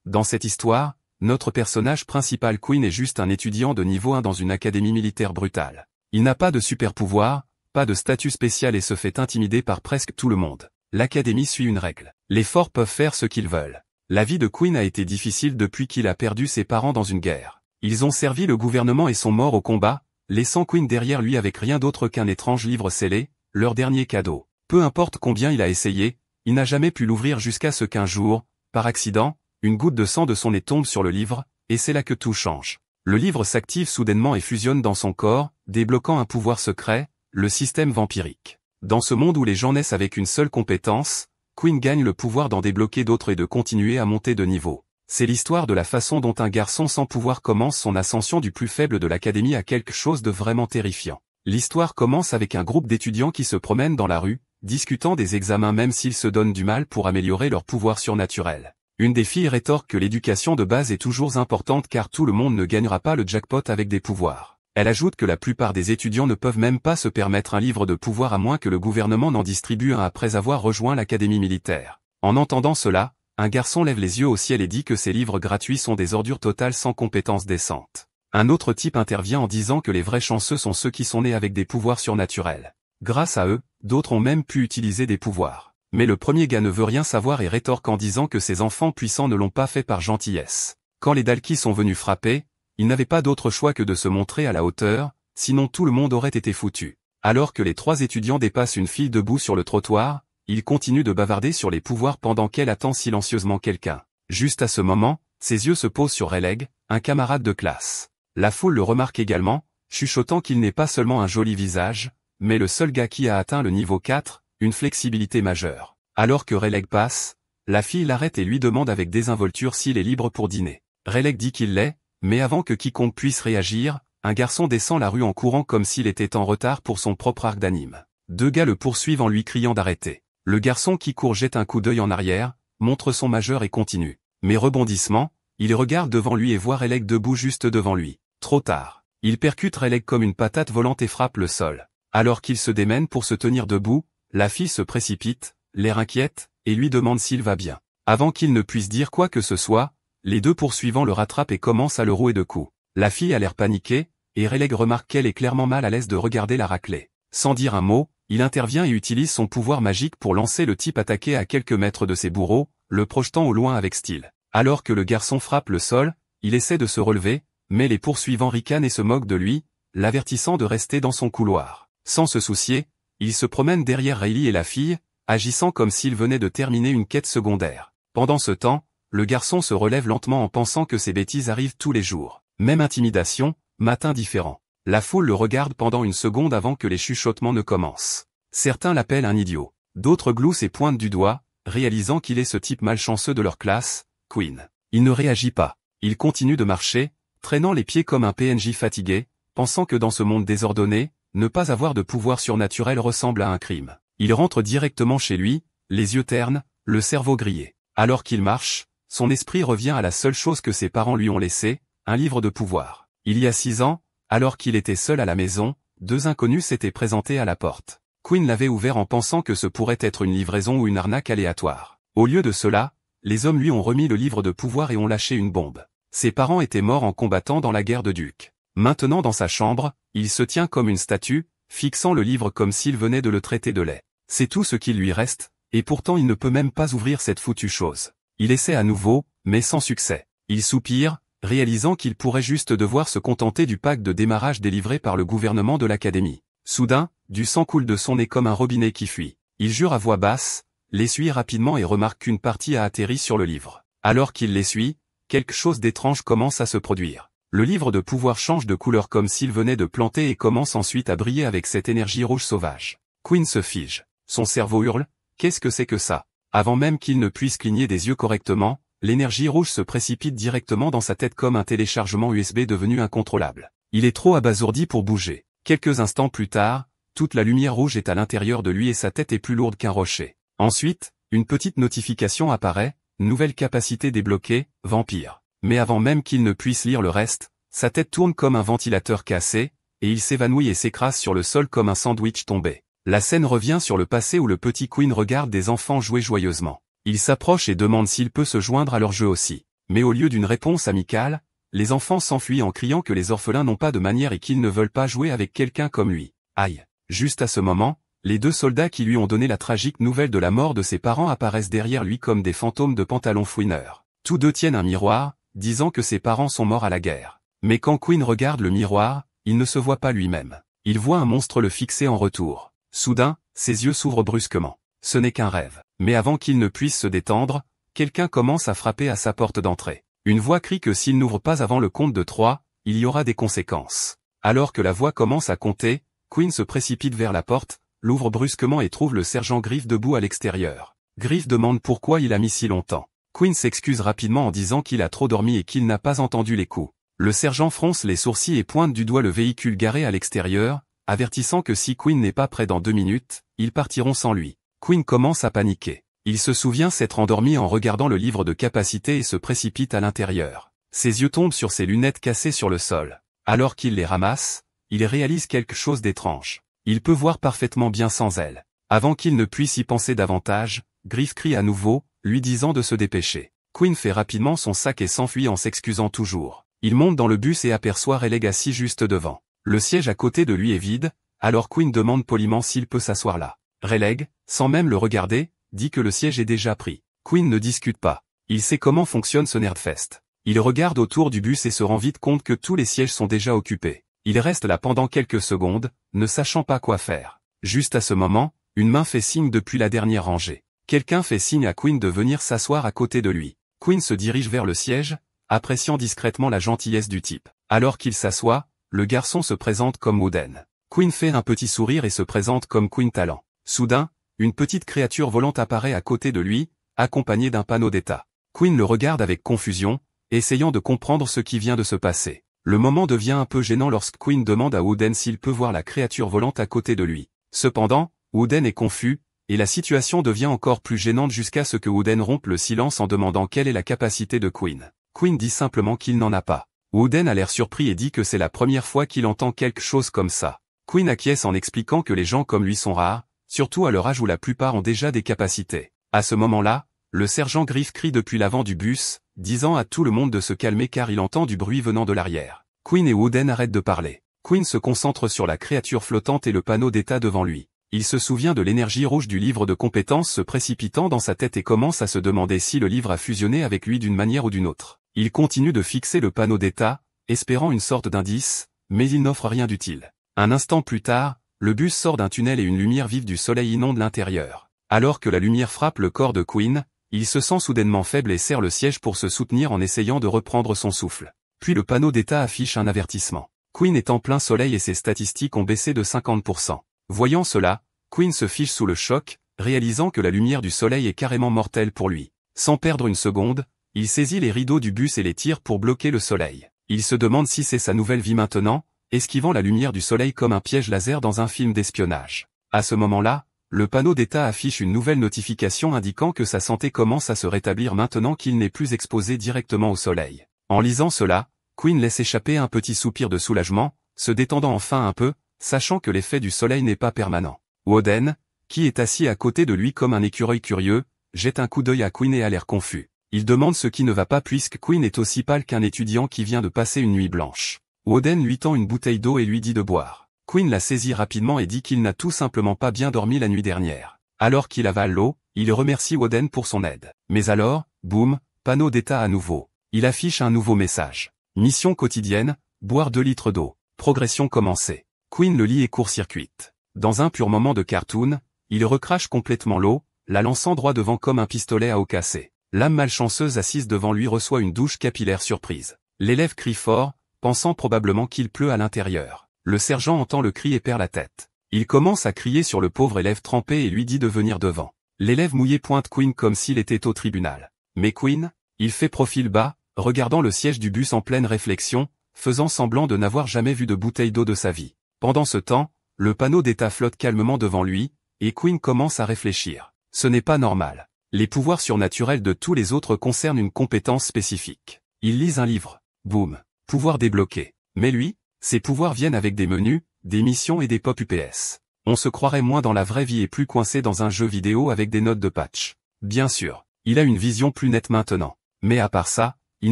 Dans cette histoire, notre personnage principal Quinn est juste un étudiant de niveau 1 dans une académie militaire brutale. Il n'a pas de super pouvoir, pas de statut spécial et se fait intimider par presque tout le monde. L'académie suit une règle. Les forts peuvent faire ce qu'ils veulent. La vie de Quinn a été difficile depuis qu'il a perdu ses parents dans une guerre. Ils ont servi le gouvernement et sont morts au combat, laissant Quinn derrière lui avec rien d'autre qu'un étrange livre scellé, leur dernier cadeau. Peu importe combien il a essayé, il n'a jamais pu l'ouvrir jusqu'à ce qu'un jour, par accident, une goutte de sang de son nez tombe sur le livre, et c'est là que tout change. Le livre s'active soudainement et fusionne dans son corps, débloquant un pouvoir secret, le système vampirique. Dans ce monde où les gens naissent avec une seule compétence, Quinn gagne le pouvoir d'en débloquer d'autres et de continuer à monter de niveau. C'est l'histoire de la façon dont un garçon sans pouvoir commence son ascension du plus faible de l'académie à quelque chose de vraiment terrifiant. L'histoire commence avec un groupe d'étudiants qui se promènent dans la rue, discutant des examens même s'ils se donnent du mal pour améliorer leur pouvoir surnaturel. Une des filles rétorque que l'éducation de base est toujours importante car tout le monde ne gagnera pas le jackpot avec des pouvoirs. Elle ajoute que la plupart des étudiants ne peuvent même pas se permettre un livre de pouvoir à moins que le gouvernement n'en distribue un après avoir rejoint l'académie militaire. En entendant cela, un garçon lève les yeux au ciel et dit que ces livres gratuits sont des ordures totales sans compétences décentes. Un autre type intervient en disant que les vrais chanceux sont ceux qui sont nés avec des pouvoirs surnaturels. Grâce à eux, d'autres ont même pu utiliser des pouvoirs. Mais le premier gars ne veut rien savoir et rétorque en disant que ces enfants puissants ne l'ont pas fait par gentillesse. Quand les Dalki sont venus frapper, ils n'avaient pas d'autre choix que de se montrer à la hauteur, sinon tout le monde aurait été foutu. Alors que les trois étudiants dépassent une fille debout sur le trottoir, ils continuent de bavarder sur les pouvoirs pendant qu'elle attend silencieusement quelqu'un. Juste à ce moment, ses yeux se posent sur Rayleigh, un camarade de classe. La foule le remarque également, chuchotant qu'il n'est pas seulement un joli visage, mais le seul gars qui a atteint le niveau 4, une flexibilité majeure. Alors que Rayleigh passe, la fille l'arrête et lui demande avec désinvolture s'il est libre pour dîner. Rayleigh dit qu'il l'est, mais avant que quiconque puisse réagir, un garçon descend la rue en courant comme s'il était en retard pour son propre arc d'anime. Deux gars le poursuivent en lui criant d'arrêter. Le garçon qui court jette un coup d'œil en arrière, montre son majeur et continue. Mais rebondissement, il regarde devant lui et voit Rayleigh debout juste devant lui. Trop tard. Il percute Rayleigh comme une patate volante et frappe le sol. Alors qu'il se démène pour se tenir debout, la fille se précipite, l'air inquiète, et lui demande s'il va bien. Avant qu'il ne puisse dire quoi que ce soit, les deux poursuivants le rattrapent et commencent à le rouer de coups. La fille a l'air paniquée, et Rayleigh remarque qu'elle est clairement mal à l'aise de regarder la raclée. Sans dire un mot, il intervient et utilise son pouvoir magique pour lancer le type attaqué à quelques mètres de ses bourreaux, le projetant au loin avec style. Alors que le garçon frappe le sol, il essaie de se relever, mais les poursuivants ricanent et se moquent de lui, l'avertissant de rester dans son couloir. Sans se soucier, il se promène derrière Riley et la fille, agissant comme s'il venait de terminer une quête secondaire. Pendant ce temps, le garçon se relève lentement en pensant que ces bêtises arrivent tous les jours. Même intimidation, matin différent. La foule le regarde pendant une seconde avant que les chuchotements ne commencent. Certains l'appellent un idiot. D'autres gloussent et pointent du doigt, réalisant qu'il est ce type malchanceux de leur classe, Quinn. Il ne réagit pas. Il continue de marcher, traînant les pieds comme un PNJ fatigué, pensant que dans ce monde désordonné, ne pas avoir de pouvoir surnaturel ressemble à un crime. Il rentre directement chez lui, les yeux ternes, le cerveau grillé. Alors qu'il marche, son esprit revient à la seule chose que ses parents lui ont laissée, un livre de pouvoir. Il y a 6 ans, alors qu'il était seul à la maison, deux inconnus s'étaient présentés à la porte. Quinn l'avait ouvert en pensant que ce pourrait être une livraison ou une arnaque aléatoire. Au lieu de cela, les hommes lui ont remis le livre de pouvoir et ont lâché une bombe. Ses parents étaient morts en combattant dans la guerre de Duke. Maintenant dans sa chambre, il se tient comme une statue, fixant le livre comme s'il venait de le traiter de laid. C'est tout ce qui lui reste, et pourtant il ne peut même pas ouvrir cette foutue chose. Il essaie à nouveau, mais sans succès. Il soupire, réalisant qu'il pourrait juste devoir se contenter du pack de démarrage délivré par le gouvernement de l'académie. Soudain, du sang coule de son nez comme un robinet qui fuit. Il jure à voix basse, l'essuie rapidement et remarque qu'une partie a atterri sur le livre. Alors qu'il l'essuie, quelque chose d'étrange commence à se produire. Le livre de pouvoir change de couleur comme s'il venait de planter et commence ensuite à briller avec cette énergie rouge sauvage. Quinn se fige. Son cerveau hurle, qu'est-ce que c'est que ça? Avant même qu'il ne puisse cligner des yeux correctement, l'énergie rouge se précipite directement dans sa tête comme un téléchargement USB devenu incontrôlable. Il est trop abasourdi pour bouger. Quelques instants plus tard, toute la lumière rouge est à l'intérieur de lui et sa tête est plus lourde qu'un rocher. Ensuite, une petite notification apparaît, nouvelle capacité débloquée, vampire. Mais avant même qu'il ne puisse lire le reste, sa tête tourne comme un ventilateur cassé, et il s'évanouit et s'écrase sur le sol comme un sandwich tombé. La scène revient sur le passé où le petit Quinn regarde des enfants jouer joyeusement. Il s'approche et demande s'il peut se joindre à leur jeu aussi. Mais au lieu d'une réponse amicale, les enfants s'enfuient en criant que les orphelins n'ont pas de manière et qu'ils ne veulent pas jouer avec quelqu'un comme lui. Aïe! Juste à ce moment, les deux soldats qui lui ont donné la tragique nouvelle de la mort de ses parents apparaissent derrière lui comme des fantômes de pantalons fouineurs. Tous deux tiennent un miroir, disant que ses parents sont morts à la guerre. Mais quand Quinn regarde le miroir, il ne se voit pas lui-même. Il voit un monstre le fixer en retour. Soudain, ses yeux s'ouvrent brusquement. Ce n'est qu'un rêve. Mais avant qu'il ne puisse se détendre, quelqu'un commence à frapper à sa porte d'entrée. Une voix crie que s'il n'ouvre pas avant le compte de 3, il y aura des conséquences. Alors que la voix commence à compter, Quinn se précipite vers la porte, l'ouvre brusquement et trouve le sergent Griff debout à l'extérieur. Griff demande pourquoi il a mis si longtemps. Quinn s'excuse rapidement en disant qu'il a trop dormi et qu'il n'a pas entendu les coups. Le sergent fronce les sourcils et pointe du doigt le véhicule garé à l'extérieur, avertissant que si Quinn n'est pas prêt dans 2 minutes, ils partiront sans lui. Quinn commence à paniquer. Il se souvient s'être endormi en regardant le livre de capacité et se précipite à l'intérieur. Ses yeux tombent sur ses lunettes cassées sur le sol. Alors qu'il les ramasse, il réalise quelque chose d'étrange. Il peut voir parfaitement bien sans elles. Avant qu'il ne puisse y penser davantage, Griff crie à nouveau, lui disant de se dépêcher. Quinn fait rapidement son sac et s'enfuit en s'excusant toujours. Il monte dans le bus et aperçoit Rayleigh assis juste devant. Le siège à côté de lui est vide, alors Quinn demande poliment s'il peut s'asseoir là. Rayleigh, sans même le regarder, dit que le siège est déjà pris. Quinn ne discute pas. Il sait comment fonctionne ce Nerdfest. Il regarde autour du bus et se rend vite compte que tous les sièges sont déjà occupés. Il reste là pendant quelques secondes, ne sachant pas quoi faire. Juste à ce moment, une main fait signe depuis la dernière rangée. Quelqu'un fait signe à Quinn de venir s'asseoir à côté de lui. Quinn se dirige vers le siège, appréciant discrètement la gentillesse du type. Alors qu'il s'assoit, le garçon se présente comme Wooden. Quinn fait un petit sourire et se présente comme Quinn Talent. Soudain, une petite créature volante apparaît à côté de lui, accompagnée d'un panneau d'état. Quinn le regarde avec confusion, essayant de comprendre ce qui vient de se passer. Le moment devient un peu gênant lorsque Quinn demande à Wooden s'il peut voir la créature volante à côté de lui. Cependant, Wooden est confus, et la situation devient encore plus gênante jusqu'à ce que Wooden rompe le silence en demandant quelle est la capacité de Quinn. Quinn dit simplement qu'il n'en a pas. Wooden a l'air surpris et dit que c'est la première fois qu'il entend quelque chose comme ça. Quinn acquiesce en expliquant que les gens comme lui sont rares, surtout à leur âge où la plupart ont déjà des capacités. À ce moment-là, le sergent Griff crie depuis l'avant du bus, disant à tout le monde de se calmer car il entend du bruit venant de l'arrière. Quinn et Wooden arrêtent de parler. Quinn se concentre sur la créature flottante et le panneau d'état devant lui. Il se souvient de l'énergie rouge du livre de compétences se précipitant dans sa tête et commence à se demander si le livre a fusionné avec lui d'une manière ou d'une autre. Il continue de fixer le panneau d'état, espérant une sorte d'indice, mais il n'offre rien d'utile. Un instant plus tard, le bus sort d'un tunnel et une lumière vive du soleil inonde l'intérieur. Alors que la lumière frappe le corps de Quinn, il se sent soudainement faible et serre le siège pour se soutenir en essayant de reprendre son souffle. Puis le panneau d'état affiche un avertissement. Quinn est en plein soleil et ses statistiques ont baissé de 50%. Voyant cela, Quinn se fiche sous le choc, réalisant que la lumière du soleil est carrément mortelle pour lui. Sans perdre une seconde, il saisit les rideaux du bus et les tire pour bloquer le soleil. Il se demande si c'est sa nouvelle vie maintenant, esquivant la lumière du soleil comme un piège laser dans un film d'espionnage. À ce moment-là, le panneau d'état affiche une nouvelle notification indiquant que sa santé commence à se rétablir maintenant qu'il n'est plus exposé directement au soleil. En lisant cela, Quinn laisse échapper un petit soupir de soulagement, se détendant enfin un peu, sachant que l'effet du soleil n'est pas permanent. Wooden, qui est assis à côté de lui comme un écureuil curieux, jette un coup d'œil à Quinn et a l'air confus. Il demande ce qui ne va pas puisque Quinn est aussi pâle qu'un étudiant qui vient de passer une nuit blanche. Wooden lui tend une bouteille d'eau et lui dit de boire. Quinn la saisit rapidement et dit qu'il n'a tout simplement pas bien dormi la nuit dernière. Alors qu'il avale l'eau, il remercie Wooden pour son aide. Mais alors, boum, panneau d'état à nouveau. Il affiche un nouveau message. Mission quotidienne, boire 2 litres d'eau. Progression commencée. Quinn le lit et court-circuite. Dans un pur moment de cartoon, il recrache complètement l'eau, la lançant droit devant comme un pistolet à eau cassé. L'âme malchanceuse assise devant lui reçoit une douche capillaire surprise. L'élève crie fort, pensant probablement qu'il pleut à l'intérieur. Le sergent entend le cri et perd la tête. Il commence à crier sur le pauvre élève trempé et lui dit de venir devant. L'élève mouillé pointe Quinn comme s'il était au tribunal. Mais Quinn, il fait profil bas, regardant le siège du bus en pleine réflexion, faisant semblant de n'avoir jamais vu de bouteille d'eau de sa vie. Pendant ce temps, le panneau d'état flotte calmement devant lui, et Quinn commence à réfléchir. Ce n'est pas normal. Les pouvoirs surnaturels de tous les autres concernent une compétence spécifique. Il lise un livre. Boum. Pouvoir débloqué. Mais lui, ses pouvoirs viennent avec des menus, des missions et des pop UPS. On se croirait moins dans la vraie vie et plus coincé dans un jeu vidéo avec des notes de patch. Bien sûr, il a une vision plus nette maintenant. Mais à part ça, il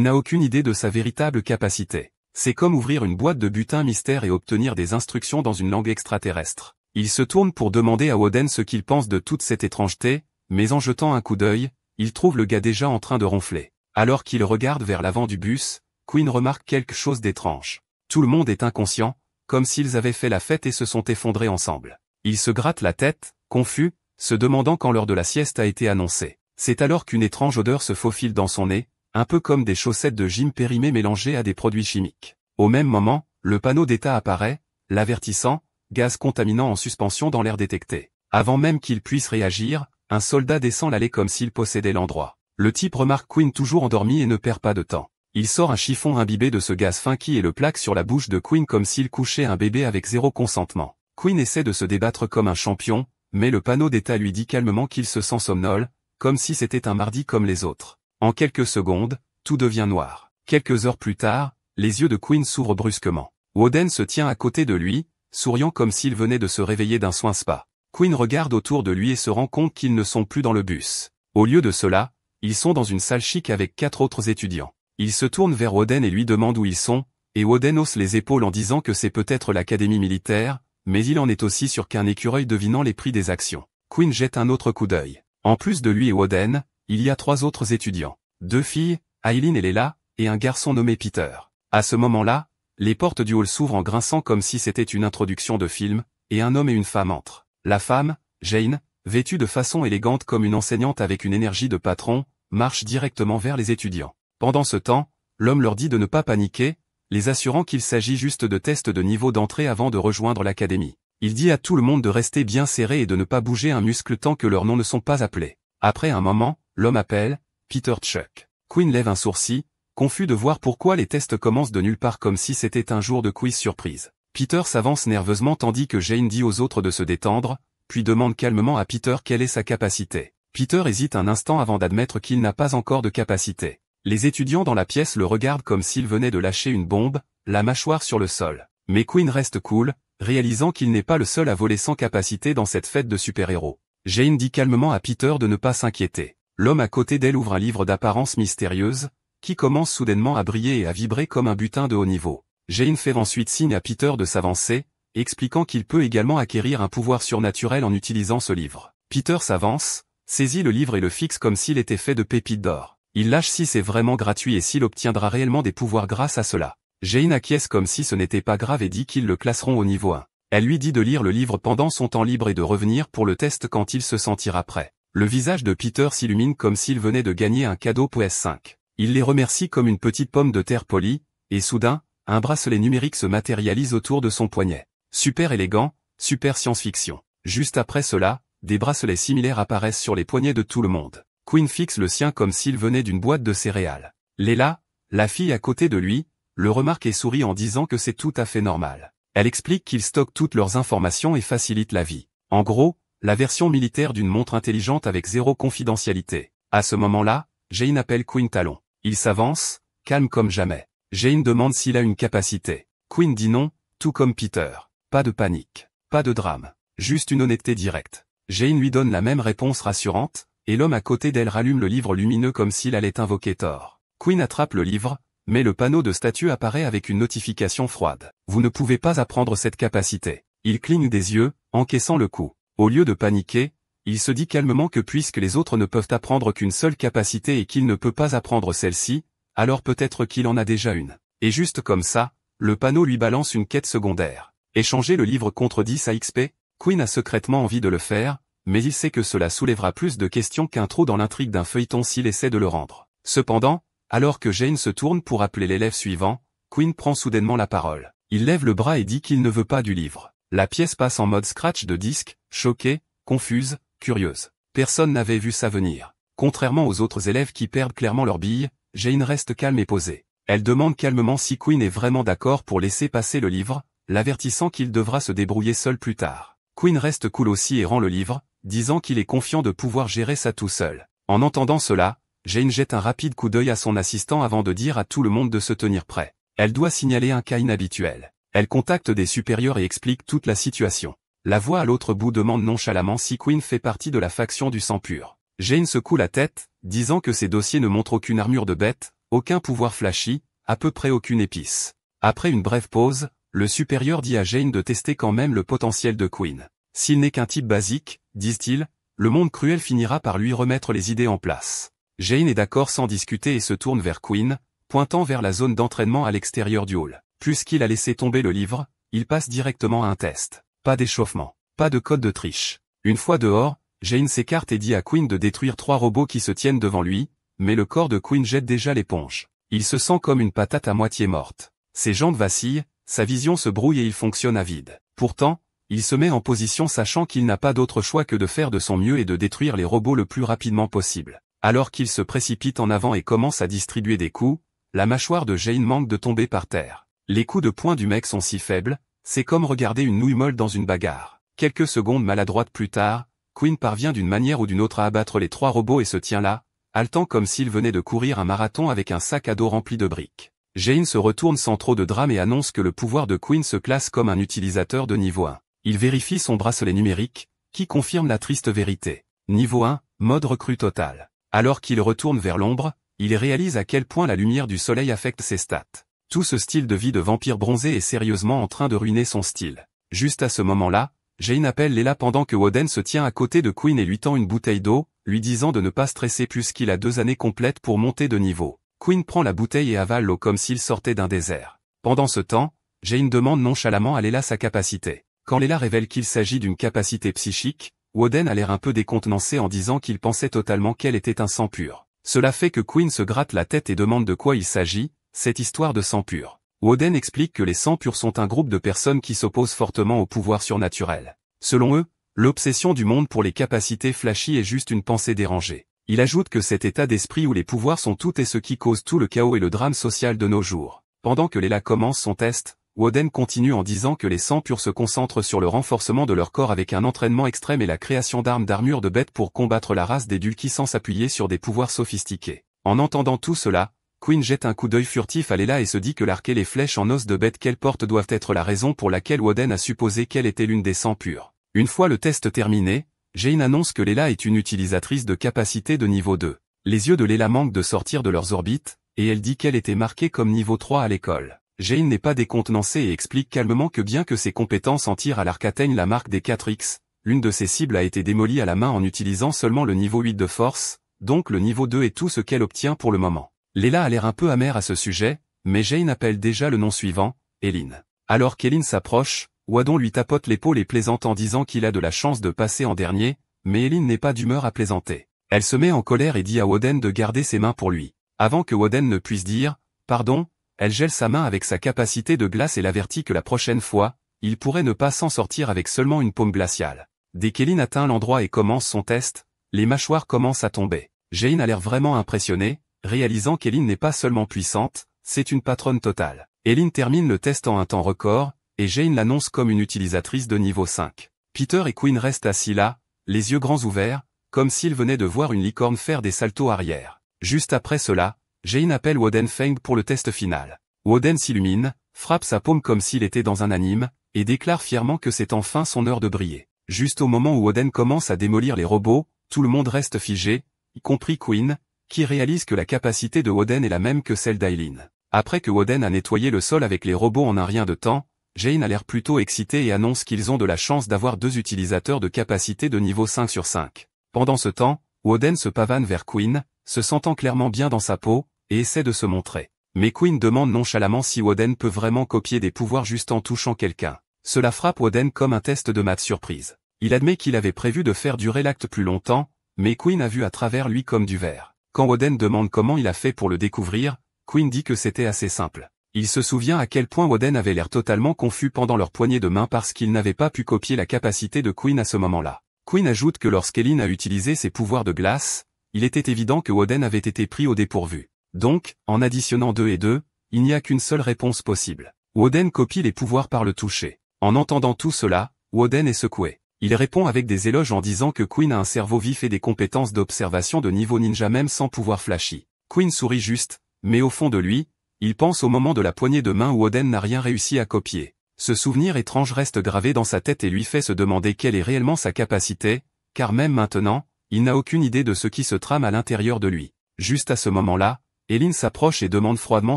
n'a aucune idée de sa véritable capacité. C'est comme ouvrir une boîte de butin mystère et obtenir des instructions dans une langue extraterrestre. Il se tourne pour demander à Woden ce qu'il pense de toute cette étrangeté, mais en jetant un coup d'œil, il trouve le gars déjà en train de ronfler. Alors qu'il regarde vers l'avant du bus, Quinn remarque quelque chose d'étrange. Tout le monde est inconscient, comme s'ils avaient fait la fête et se sont effondrés ensemble. Il se gratte la tête, confus, se demandant quand l'heure de la sieste a été annoncée. C'est alors qu'une étrange odeur se faufile dans son nez, un peu comme des chaussettes de gym périmées mélangées à des produits chimiques. Au même moment, le panneau d'état apparaît, l'avertissant, gaz contaminant en suspension dans l'air détecté. Avant même qu'il puisse réagir, un soldat descend l'allée comme s'il possédait l'endroit. Le type remarque Quinn toujours endormi et ne perd pas de temps. Il sort un chiffon imbibé de ce gaz funky et le plaque sur la bouche de Quinn comme s'il couchait un bébé avec zéro consentement. Quinn essaie de se débattre comme un champion, mais le panneau d'état lui dit calmement qu'il se sent somnole, comme si c'était un mardi comme les autres. En quelques secondes, tout devient noir. Quelques heures plus tard, les yeux de Quinn s'ouvrent brusquement. Woden se tient à côté de lui, souriant comme s'il venait de se réveiller d'un soin spa. Quinn regarde autour de lui et se rend compte qu'ils ne sont plus dans le bus. Au lieu de cela, ils sont dans une salle chic avec 4 autres étudiants. Il se tourne vers Woden et lui demande où ils sont, et Woden hausse les épaules en disant que c'est peut-être l'académie militaire, mais il en est aussi sûr qu'un écureuil devinant les prix des actions. Quinn jette un autre coup d'œil. En plus de lui et Woden, il y a 3 autres étudiants. 2 filles, Aileen et Leila, et un garçon nommé Peter. À ce moment-là, les portes du hall s'ouvrent en grinçant comme si c'était une introduction de film, et un homme et une femme entrent. La femme, Jane, vêtue de façon élégante comme une enseignante avec une énergie de patron, marche directement vers les étudiants. Pendant ce temps, l'homme leur dit de ne pas paniquer, les assurant qu'il s'agit juste de tests de niveau d'entrée avant de rejoindre l'académie. Il dit à tout le monde de rester bien serré et de ne pas bouger un muscle tant que leurs noms ne sont pas appelés. Après un moment, l'homme appelle Peter Chuck. Quinn lève un sourcil, confus de voir pourquoi les tests commencent de nulle part comme si c'était un jour de quiz surprise. Peter s'avance nerveusement tandis que Jane dit aux autres de se détendre, puis demande calmement à Peter quelle est sa capacité. Peter hésite un instant avant d'admettre qu'il n'a pas encore de capacité. Les étudiants dans la pièce le regardent comme s'il venait de lâcher une bombe, la mâchoire sur le sol. Mais Quinn reste cool, réalisant qu'il n'est pas le seul à voler sans capacité dans cette fête de super-héros. Jane dit calmement à Peter de ne pas s'inquiéter. L'homme à côté d'elle ouvre un livre d'apparence mystérieuse, qui commence soudainement à briller et à vibrer comme un butin de haut niveau. Jane fait ensuite signe à Peter de s'avancer, expliquant qu'il peut également acquérir un pouvoir surnaturel en utilisant ce livre. Peter s'avance, saisit le livre et le fixe comme s'il était fait de pépites d'or. Il lâche si c'est vraiment gratuit et s'il obtiendra réellement des pouvoirs grâce à cela. Jane acquiesce comme si ce n'était pas grave et dit qu'ils le classeront au niveau 1. Elle lui dit de lire le livre pendant son temps libre et de revenir pour le test quand il se sentira prêt. Le visage de Peter s'illumine comme s'il venait de gagner un cadeau PS5. Il les remercie comme une petite pomme de terre polie, et soudain, un bracelet numérique se matérialise autour de son poignet. Super élégant, super science-fiction. Juste après cela, des bracelets similaires apparaissent sur les poignets de tout le monde. Quinn fixe le sien comme s'il venait d'une boîte de céréales. Leila, la fille à côté de lui, le remarque et sourit en disant que c'est tout à fait normal. Elle explique qu'ils stockent toutes leurs informations et facilitent la vie. En gros, la version militaire d'une montre intelligente avec zéro confidentialité. À ce moment-là, Jane appelle Quinn talon. Il s'avance, calme comme jamais. Jane demande s'il a une capacité. Quinn dit non, tout comme Peter. Pas de panique. Pas de drame. Juste une honnêteté directe. Jane lui donne la même réponse rassurante, et l'homme à côté d'elle rallume le livre lumineux comme s'il allait invoquer Thor. Quinn attrape le livre, mais le panneau de statut apparaît avec une notification froide. Vous ne pouvez pas apprendre cette capacité. Il cligne des yeux, encaissant le coup. Au lieu de paniquer, il se dit calmement que puisque les autres ne peuvent apprendre qu'une seule capacité et qu'il ne peut pas apprendre celle-ci, alors peut-être qu'il en a déjà une. Et juste comme ça, le panneau lui balance une quête secondaire. Échanger le livre contre 10 à XP, Quinn a secrètement envie de le faire, mais il sait que cela soulèvera plus de questions qu'un trou dans l'intrigue d'un feuilleton s'il essaie de le rendre. Cependant, alors que Jane se tourne pour appeler l'élève suivant, Quinn prend soudainement la parole. Il lève le bras et dit qu'il ne veut pas du livre. La pièce passe en mode scratch de disque, choquée, confuse, curieuse. Personne n'avait vu ça venir. Contrairement aux autres élèves qui perdent clairement leurs billes, Jane reste calme et posée. Elle demande calmement si Quinn est vraiment d'accord pour laisser passer le livre, l'avertissant qu'il devra se débrouiller seul plus tard. Quinn reste cool aussi et rend le livre, disant qu'il est confiant de pouvoir gérer ça tout seul. En entendant cela, Jane jette un rapide coup d'œil à son assistant avant de dire à tout le monde de se tenir prêt. Elle doit signaler un cas inhabituel. Elle contacte des supérieurs et explique toute la situation. La voix à l'autre bout demande nonchalamment si Quinn fait partie de la faction du sang pur. Jane secoue la tête, disant que ses dossiers ne montrent aucune armure de bête, aucun pouvoir flashy, à peu près aucune épice. Après une brève pause, le supérieur dit à Jane de tester quand même le potentiel de Quinn. S'il n'est qu'un type basique, disent-ils, le monde cruel finira par lui remettre les idées en place. Jane est d'accord sans discuter et se tourne vers Quinn, pointant vers la zone d'entraînement à l'extérieur du hall. Puisqu'il a laissé tomber le livre, il passe directement à un test. Pas d'échauffement, pas de code de triche. Une fois dehors, Jane s'écarte et dit à Quinn de détruire 3 robots qui se tiennent devant lui, mais le corps de Quinn jette déjà l'éponge. Il se sent comme une patate à moitié morte. Ses jambes vacillent, sa vision se brouille et il fonctionne à vide. Pourtant, il se met en position sachant qu'il n'a pas d'autre choix que de faire de son mieux et de détruire les robots le plus rapidement possible. Alors qu'il se précipite en avant et commence à distribuer des coups, la mâchoire de Jane manque de tomber par terre. Les coups de poing du mec sont si faibles, c'est comme regarder une nouille molle dans une bagarre. Quelques secondes maladroites plus tard, Quinn parvient d'une manière ou d'une autre à abattre les 3 robots et se tient là, haletant comme s'il venait de courir un marathon avec un sac à dos rempli de briques. Jane se retourne sans trop de drame et annonce que le pouvoir de Quinn se classe comme un utilisateur de niveau 1. Il vérifie son bracelet numérique, qui confirme la triste vérité. Niveau 1, mode recrue total. Alors qu'il retourne vers l'ombre, il réalise à quel point la lumière du soleil affecte ses stats. Tout ce style de vie de vampire bronzé est sérieusement en train de ruiner son style. Juste à ce moment-là, Jane appelle Leila pendant que Woden se tient à côté de Quinn et lui tend une bouteille d'eau, lui disant de ne pas stresser puisqu'il a 2 années complètes pour monter de niveau. Quinn prend la bouteille et avale l'eau comme s'il sortait d'un désert. Pendant ce temps, Jane demande nonchalamment à Leila sa capacité. Quand Leila révèle qu'il s'agit d'une capacité psychique, Woden a l'air un peu décontenancé en disant qu'il pensait totalement qu'elle était un sang pur. Cela fait que Quinn se gratte la tête et demande de quoi il s'agit, cette histoire de sang pur. Woden explique que les sangs purs sont un groupe de personnes qui s'opposent fortement au pouvoir surnaturel. Selon eux, l'obsession du monde pour les capacités flashy est juste une pensée dérangée. Il ajoute que cet état d'esprit où les pouvoirs sont tout est ce qui cause tout le chaos et le drame social de nos jours. Pendant que Leila commence son test, Woden continue en disant que les sangs purs se concentrent sur le renforcement de leur corps avec un entraînement extrême et la création d'armure de bêtes pour combattre la race des Dulki sans s'appuyer sur des pouvoirs sophistiqués. En entendant tout cela, Quinn jette un coup d'œil furtif à Leila et se dit que l'arc et les flèches en os de bête qu'elle porte doivent être la raison pour laquelle Woden a supposé qu'elle était l'une des sangs purs. Une fois le test terminé, Jane annonce que Leila est une utilisatrice de capacité de niveau 2. Les yeux de Leila manquent de sortir de leurs orbites, et elle dit qu'elle était marquée comme niveau 3 à l'école. Jane n'est pas décontenancée et explique calmement que bien que ses compétences en tir à l'arc atteignent la marque des 4X, l'une de ses cibles a été démolie à la main en utilisant seulement le niveau 8 de force, donc le niveau 2 est tout ce qu'elle obtient pour le moment. Leila a l'air un peu amère à ce sujet, mais Jane appelle déjà le nom suivant, Eileen. Alors qu'Eileen s'approche, Woden lui tapote l'épaule et plaisante en disant qu'il a de la chance de passer en dernier, mais Eileen n'est pas d'humeur à plaisanter. Elle se met en colère et dit à Woden de garder ses mains pour lui. Avant que Woden ne puisse dire « Pardon », elle gèle sa main avec sa capacité de glace et l'avertit que la prochaine fois, il pourrait ne pas s'en sortir avec seulement une paume glaciale. Dès qu'Eileen atteint l'endroit et commence son test, les mâchoires commencent à tomber. Jane a l'air vraiment impressionnée, réalisant qu'Eileen n'est pas seulement puissante, c'est une patronne totale. Eileen termine le test en un temps record, et Jane l'annonce comme une utilisatrice de niveau 5. Peter et Quinn restent assis là, les yeux grands ouverts, comme s'ils venaient de voir une licorne faire des saltos arrière. Juste après cela, Jane appelle Woden Feng pour le test final. Woden s'illumine, frappe sa paume comme s'il était dans un anime, et déclare fièrement que c'est enfin son heure de briller. Juste au moment où Woden commence à démolir les robots, tout le monde reste figé, y compris Quinn, qui réalise que la capacité de Woden est la même que celle d'Eileen. Après que Woden a nettoyé le sol avec les robots en un rien de temps, Jane a l'air plutôt excitée et annonce qu'ils ont de la chance d'avoir 2 utilisateurs de capacité de niveau 5 sur 5. Pendant ce temps, Woden se pavane vers Quinn, se sentant clairement bien dans sa peau, et essaie de se montrer. Mais Quinn demande nonchalamment si Woden peut vraiment copier des pouvoirs juste en touchant quelqu'un. Cela frappe Woden comme un test de maths surprise. Il admet qu'il avait prévu de faire durer l'acte plus longtemps, mais Quinn a vu à travers lui comme du verre. Quand Woden demande comment il a fait pour le découvrir, Quinn dit que c'était assez simple. Il se souvient à quel point Woden avait l'air totalement confus pendant leur poignée de main parce qu'il n'avait pas pu copier la capacité de Quinn à ce moment-là. Quinn ajoute que lorsqu'Eileen a utilisé ses pouvoirs de glace, il était évident que Woden avait été pris au dépourvu. Donc, en additionnant 2 et 2, il n'y a qu'une seule réponse possible. Woden copie les pouvoirs par le toucher. En entendant tout cela, Woden est secoué. Il répond avec des éloges en disant que Quinn a un cerveau vif et des compétences d'observation de niveau ninja même sans pouvoir flashy. Quinn sourit juste, mais au fond de lui, il pense au moment de la poignée de main où Woden n'a rien réussi à copier. Ce souvenir étrange reste gravé dans sa tête et lui fait se demander quelle est réellement sa capacité, car même maintenant, il n'a aucune idée de ce qui se trame à l'intérieur de lui. Juste à ce moment-là, Elin s'approche et demande froidement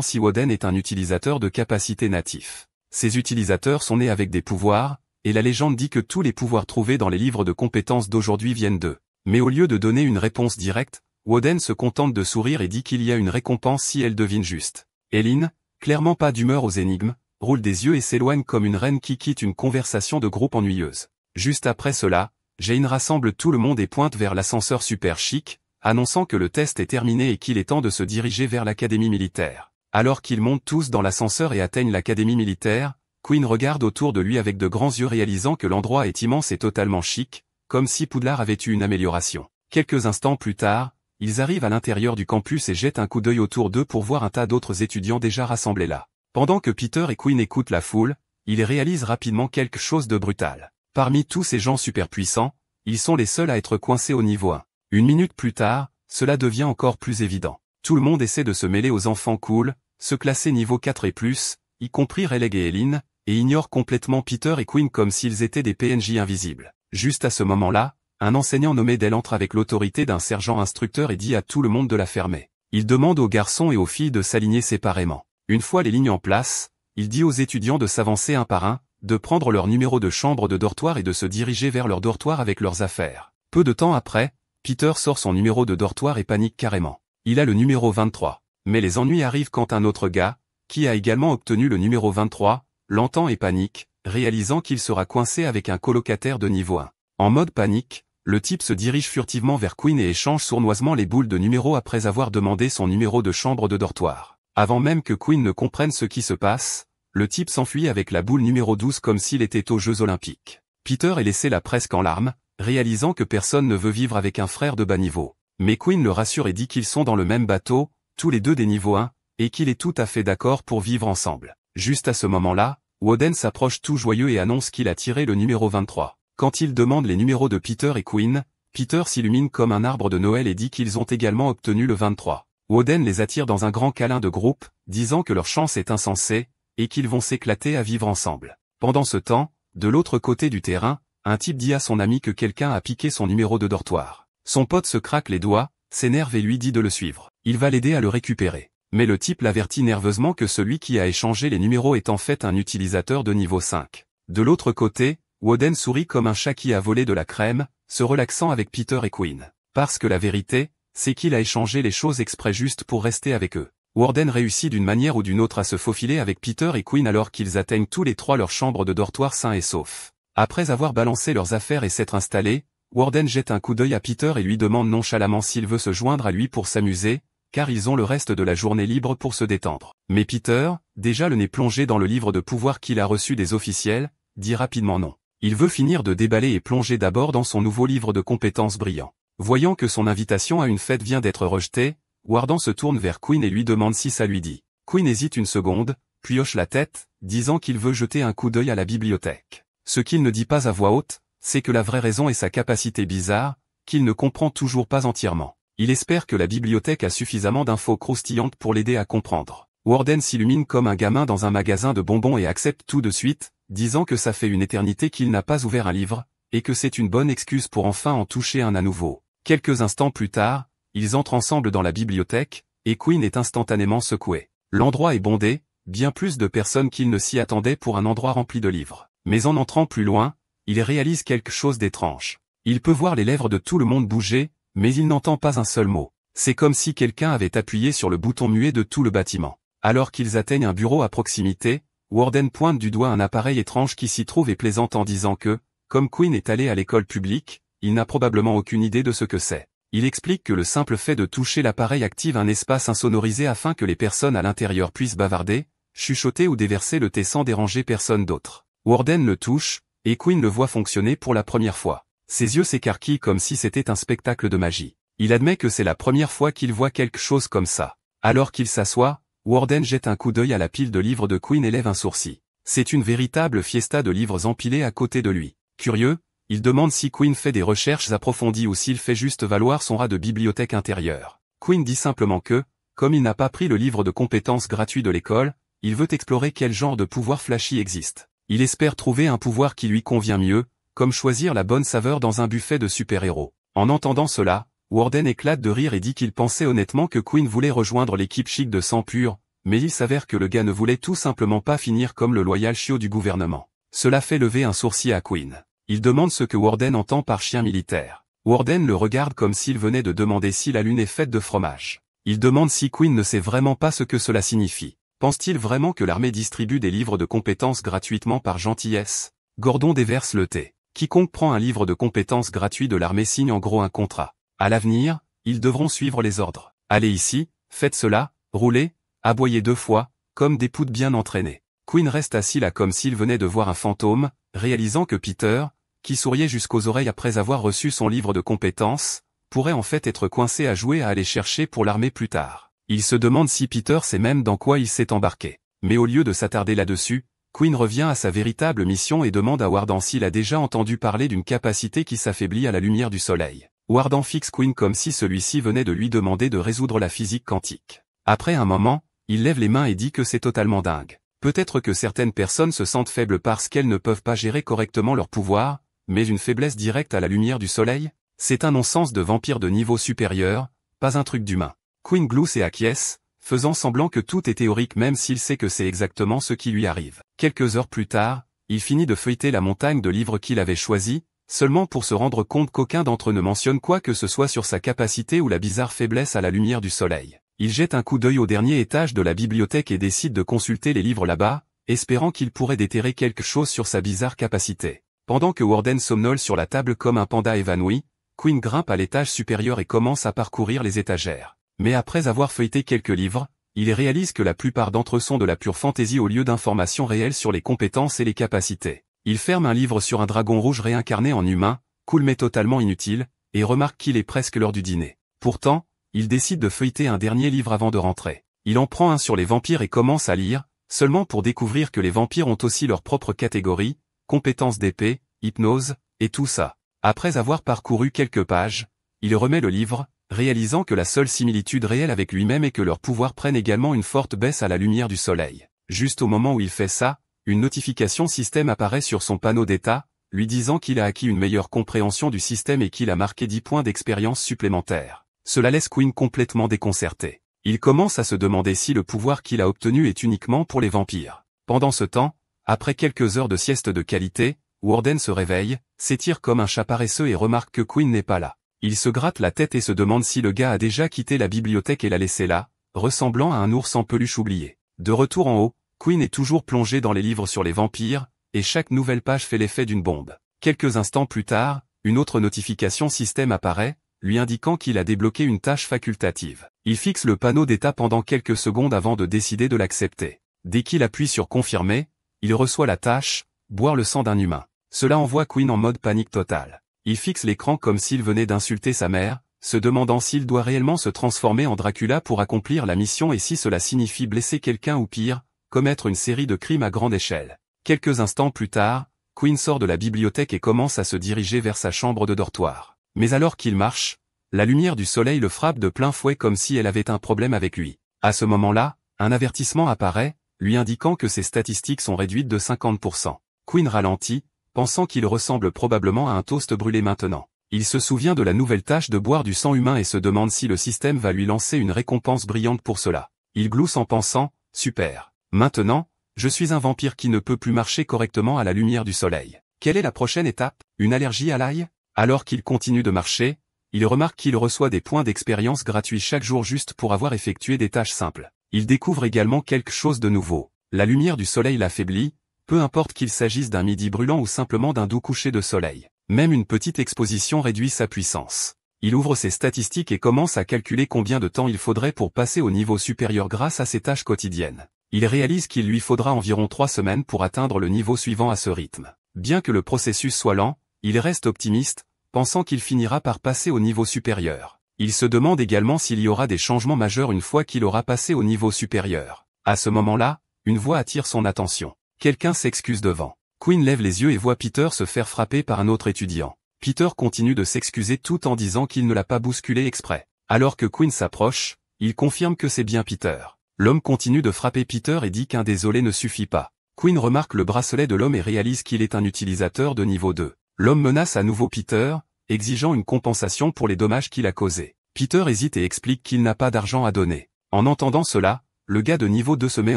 si Woden est un utilisateur de capacité natif. Ces utilisateurs sont nés avec des pouvoirs, et la légende dit que tous les pouvoirs trouvés dans les livres de compétences d'aujourd'hui viennent d'eux. Mais au lieu de donner une réponse directe, Woden se contente de sourire et dit qu'il y a une récompense si elle devine juste. Elin, clairement pas d'humeur aux énigmes, roule des yeux et s'éloigne comme une reine qui quitte une conversation de groupe ennuyeuse. Juste après cela, Jane rassemble tout le monde et pointe vers l'ascenseur super chic, annonçant que le test est terminé et qu'il est temps de se diriger vers l'académie militaire. Alors qu'ils montent tous dans l'ascenseur et atteignent l'académie militaire, Queen regarde autour de lui avec de grands yeux réalisant que l'endroit est immense et totalement chic, comme si Poudlard avait eu une amélioration. Quelques instants plus tard, ils arrivent à l'intérieur du campus et jettent un coup d'œil autour d'eux pour voir un tas d'autres étudiants déjà rassemblés là. Pendant que Peter et Queen écoutent la foule, ils réalisent rapidement quelque chose de brutal. Parmi tous ces gens super puissants, ils sont les seuls à être coincés au niveau 1. Une minute plus tard, cela devient encore plus évident. Tout le monde essaie de se mêler aux enfants cool, se classer niveau 4 et plus, y compris Rayleigh et Elin, et ignore complètement Peter et Queen comme s'ils étaient des PNJ invisibles. Juste à ce moment-là, un enseignant nommé Dell entre avec l'autorité d'un sergent instructeur et dit à tout le monde de la fermer. Il demande aux garçons et aux filles de s'aligner séparément. Une fois les lignes en place, il dit aux étudiants de s'avancer un par un, de prendre leur numéro de chambre de dortoir et de se diriger vers leur dortoir avec leurs affaires. Peu de temps après, Peter sort son numéro de dortoir et panique carrément. Il a le numéro 23. Mais les ennuis arrivent quand un autre gars, qui a également obtenu le numéro 23, l'entend et panique, réalisant qu'il sera coincé avec un colocataire de niveau 1. En mode panique, le type se dirige furtivement vers Queen et échange sournoisement les boules de numéro après avoir demandé son numéro de chambre de dortoir. Avant même que Queen ne comprenne ce qui se passe, le type s'enfuit avec la boule numéro 12 comme s'il était aux Jeux Olympiques. Peter est laissé là presque en larmes, réalisant que personne ne veut vivre avec un frère de bas niveau. Mais Queen le rassure et dit qu'ils sont dans le même bateau, tous les deux des niveaux 1, et qu'il est tout à fait d'accord pour vivre ensemble. Juste à ce moment-là, Woden s'approche tout joyeux et annonce qu'il a tiré le numéro 23. Quand il demande les numéros de Peter et Queen, Peter s'illumine comme un arbre de Noël et dit qu'ils ont également obtenu le 23. Woden les attire dans un grand câlin de groupe, disant que leur chance est insensée, et qu'ils vont s'éclater à vivre ensemble. Pendant ce temps, de l'autre côté du terrain, un type dit à son ami que quelqu'un a piqué son numéro de dortoir. Son pote se craque les doigts, s'énerve et lui dit de le suivre. Il va l'aider à le récupérer. Mais le type l'avertit nerveusement que celui qui a échangé les numéros est en fait un utilisateur de niveau 5. De l'autre côté, Woden sourit comme un chat qui a volé de la crème, se relaxant avec Peter et Queen. Parce que la vérité, c'est qu'il a échangé les choses exprès juste pour rester avec eux. Woden réussit d'une manière ou d'une autre à se faufiler avec Peter et Queen alors qu'ils atteignent tous les trois leur chambre de dortoir sains et saufs. Après avoir balancé leurs affaires et s'être installés, Woden jette un coup d'œil à Peter et lui demande nonchalamment s'il veut se joindre à lui pour s'amuser, car ils ont le reste de la journée libre pour se détendre. Mais Peter, déjà le nez plongé dans le livre de pouvoir qu'il a reçu des officiels, dit rapidement non. Il veut finir de déballer et plonger d'abord dans son nouveau livre de compétences brillant. Voyant que son invitation à une fête vient d'être rejetée, Warden se tourne vers Queen et lui demande si ça lui dit. Queen hésite une seconde, puis hoche la tête, disant qu'il veut jeter un coup d'œil à la bibliothèque. Ce qu'il ne dit pas à voix haute, c'est que la vraie raison est sa capacité bizarre, qu'il ne comprend toujours pas entièrement. Il espère que la bibliothèque a suffisamment d'infos croustillantes pour l'aider à comprendre. Warden s'illumine comme un gamin dans un magasin de bonbons et accepte tout de suite, disant que ça fait une éternité qu'il n'a pas ouvert un livre, et que c'est une bonne excuse pour enfin en toucher un à nouveau. Quelques instants plus tard, ils entrent ensemble dans la bibliothèque, et Queen est instantanément secoué. L'endroit est bondé, bien plus de personnes qu'il ne s'y attendait pour un endroit rempli de livres. Mais en entrant plus loin, il réalise quelque chose d'étrange. Il peut voir les lèvres de tout le monde bouger, mais il n'entend pas un seul mot. C'est comme si quelqu'un avait appuyé sur le bouton muet de tout le bâtiment. Alors qu'ils atteignent un bureau à proximité, Warden pointe du doigt un appareil étrange qui s'y trouve et plaisante en disant que, comme Queen est allé à l'école publique, il n'a probablement aucune idée de ce que c'est. Il explique que le simple fait de toucher l'appareil active un espace insonorisé afin que les personnes à l'intérieur puissent bavarder, chuchoter ou déverser le thé sans déranger personne d'autre. Warden le touche, et Queen le voit fonctionner pour la première fois. Ses yeux s'écarquillent comme si c'était un spectacle de magie. Il admet que c'est la première fois qu'il voit quelque chose comme ça. Alors qu'il s'assoit, Warden jette un coup d'œil à la pile de livres de Queen et lève un sourcil. C'est une véritable fiesta de livres empilés à côté de lui. Curieux, il demande si Queen fait des recherches approfondies ou s'il fait juste valoir son rat de bibliothèque intérieure. Queen dit simplement que, comme il n'a pas pris le livre de compétences gratuit de l'école, il veut explorer quel genre de pouvoir flashy existe. Il espère trouver un pouvoir qui lui convient mieux, comme choisir la bonne saveur dans un buffet de super-héros. En entendant cela, Warden éclate de rire et dit qu'il pensait honnêtement que Quinn voulait rejoindre l'équipe chic de sang pur, mais il s'avère que le gars ne voulait tout simplement pas finir comme le loyal chiot du gouvernement. Cela fait lever un sourcil à Quinn. Il demande ce que Warden entend par chien militaire. Warden le regarde comme s'il venait de demander si la lune est faite de fromage. Il demande si Quinn ne sait vraiment pas ce que cela signifie. Pense-t-il vraiment que l'armée distribue des livres de compétences gratuitement par gentillesse? Gordon déverse le thé. Quiconque prend un livre de compétences gratuit de l'armée signe en gros un contrat. À l'avenir, ils devront suivre les ordres. Allez ici, faites cela, roulez, aboyez 2 fois, comme des poutes bien entraînées. Quinn reste assis là comme s'il venait de voir un fantôme, réalisant que Peter, qui souriait jusqu'aux oreilles après avoir reçu son livre de compétences, pourrait en fait être coincé à jouer à aller chercher pour l'armée plus tard. Il se demande si Peter sait même dans quoi il s'est embarqué. Mais au lieu de s'attarder là-dessus, Quinn revient à sa véritable mission et demande à Warden s'il a déjà entendu parler d'une capacité qui s'affaiblit à la lumière du soleil. Warden fixe Quinn comme si celui-ci venait de lui demander de résoudre la physique quantique. Après un moment, il lève les mains et dit que c'est totalement dingue. Peut-être que certaines personnes se sentent faibles parce qu'elles ne peuvent pas gérer correctement leur pouvoir, mais une faiblesse directe à la lumière du soleil? C'est un non-sens de vampire de niveau supérieur, pas un truc d'humain. Quinn glousse et acquiesce, faisant semblant que tout est théorique même s'il sait que c'est exactement ce qui lui arrive. Quelques heures plus tard, il finit de feuilleter la montagne de livres qu'il avait choisis, seulement pour se rendre compte qu'aucun d'entre eux ne mentionne quoi que ce soit sur sa capacité ou la bizarre faiblesse à la lumière du soleil. Il jette un coup d'œil au dernier étage de la bibliothèque et décide de consulter les livres là-bas, espérant qu'il pourrait déterrer quelque chose sur sa bizarre capacité. Pendant que Warden somnole sur la table comme un panda évanoui, Quinn grimpe à l'étage supérieur et commence à parcourir les étagères. Mais après avoir feuilleté quelques livres, il réalise que la plupart d'entre eux sont de la pure fantaisie au lieu d'informations réelles sur les compétences et les capacités. Il ferme un livre sur un dragon rouge réincarné en humain, cool mais totalement inutile, et remarque qu'il est presque l'heure du dîner. Pourtant, il décide de feuilleter un dernier livre avant de rentrer. Il en prend un sur les vampires et commence à lire, seulement pour découvrir que les vampires ont aussi leur propre catégorie, compétences d'épée, hypnose, et tout ça. Après avoir parcouru quelques pages, il remet le livre, réalisant que la seule similitude réelle avec lui-même est que leurs pouvoirs prennent également une forte baisse à la lumière du soleil. Juste au moment où il fait ça, une notification système apparaît sur son panneau d'état, lui disant qu'il a acquis une meilleure compréhension du système et qu'il a marqué 10 points d'expérience supplémentaires. Cela laisse Quinn complètement déconcerté. Il commence à se demander si le pouvoir qu'il a obtenu est uniquement pour les vampires. Pendant ce temps, après quelques heures de sieste de qualité, Warden se réveille, s'étire comme un chat paresseux et remarque que Quinn n'est pas là. Il se gratte la tête et se demande si le gars a déjà quitté la bibliothèque et l'a laissé là, ressemblant à un ours en peluche oublié. De retour en haut, Quinn est toujours plongé dans les livres sur les vampires, et chaque nouvelle page fait l'effet d'une bombe. Quelques instants plus tard, une autre notification système apparaît, lui indiquant qu'il a débloqué une tâche facultative. Il fixe le panneau d'état pendant quelques secondes avant de décider de l'accepter. Dès qu'il appuie sur confirmer, il reçoit la tâche, boire le sang d'un humain. Cela envoie Quinn en mode panique totale. Il fixe l'écran comme s'il venait d'insulter sa mère, se demandant s'il doit réellement se transformer en Dracula pour accomplir la mission et si cela signifie blesser quelqu'un ou pire, commettre une série de crimes à grande échelle. Quelques instants plus tard, Quinn sort de la bibliothèque et commence à se diriger vers sa chambre de dortoir. Mais alors qu'il marche, la lumière du soleil le frappe de plein fouet comme si elle avait un problème avec lui. À ce moment-là, un avertissement apparaît, lui indiquant que ses statistiques sont réduites de 50%. Quinn ralentit, pensant qu'il ressemble probablement à un toast brûlé maintenant. Il se souvient de la nouvelle tâche de boire du sang humain et se demande si le système va lui lancer une récompense brillante pour cela. Il glousse en pensant, super. Maintenant, je suis un vampire qui ne peut plus marcher correctement à la lumière du soleil. Quelle est la prochaine étape? Une allergie à l'ail? Alors qu'il continue de marcher, il remarque qu'il reçoit des points d'expérience gratuits chaque jour juste pour avoir effectué des tâches simples. Il découvre également quelque chose de nouveau. La lumière du soleil l'affaiblit, peu importe qu'il s'agisse d'un midi brûlant ou simplement d'un doux coucher de soleil. Même une petite exposition réduit sa puissance. Il ouvre ses statistiques et commence à calculer combien de temps il faudrait pour passer au niveau supérieur grâce à ses tâches quotidiennes. Il réalise qu'il lui faudra environ 3 semaines pour atteindre le niveau suivant à ce rythme. Bien que le processus soit lent, il reste optimiste, pensant qu'il finira par passer au niveau supérieur. Il se demande également s'il y aura des changements majeurs une fois qu'il aura passé au niveau supérieur. À ce moment-là, une voix attire son attention. Quelqu'un s'excuse devant. Quinn lève les yeux et voit Peter se faire frapper par un autre étudiant. Peter continue de s'excuser tout en disant qu'il ne l'a pas bousculé exprès. Alors que Quinn s'approche, il confirme que c'est bien Peter. L'homme continue de frapper Peter et dit qu'un désolé ne suffit pas. Quinn remarque le bracelet de l'homme et réalise qu'il est un utilisateur de niveau 2. L'homme menace à nouveau Peter, exigeant une compensation pour les dommages qu'il a causés. Peter hésite et explique qu'il n'a pas d'argent à donner. En entendant cela, le gars de niveau 2 se met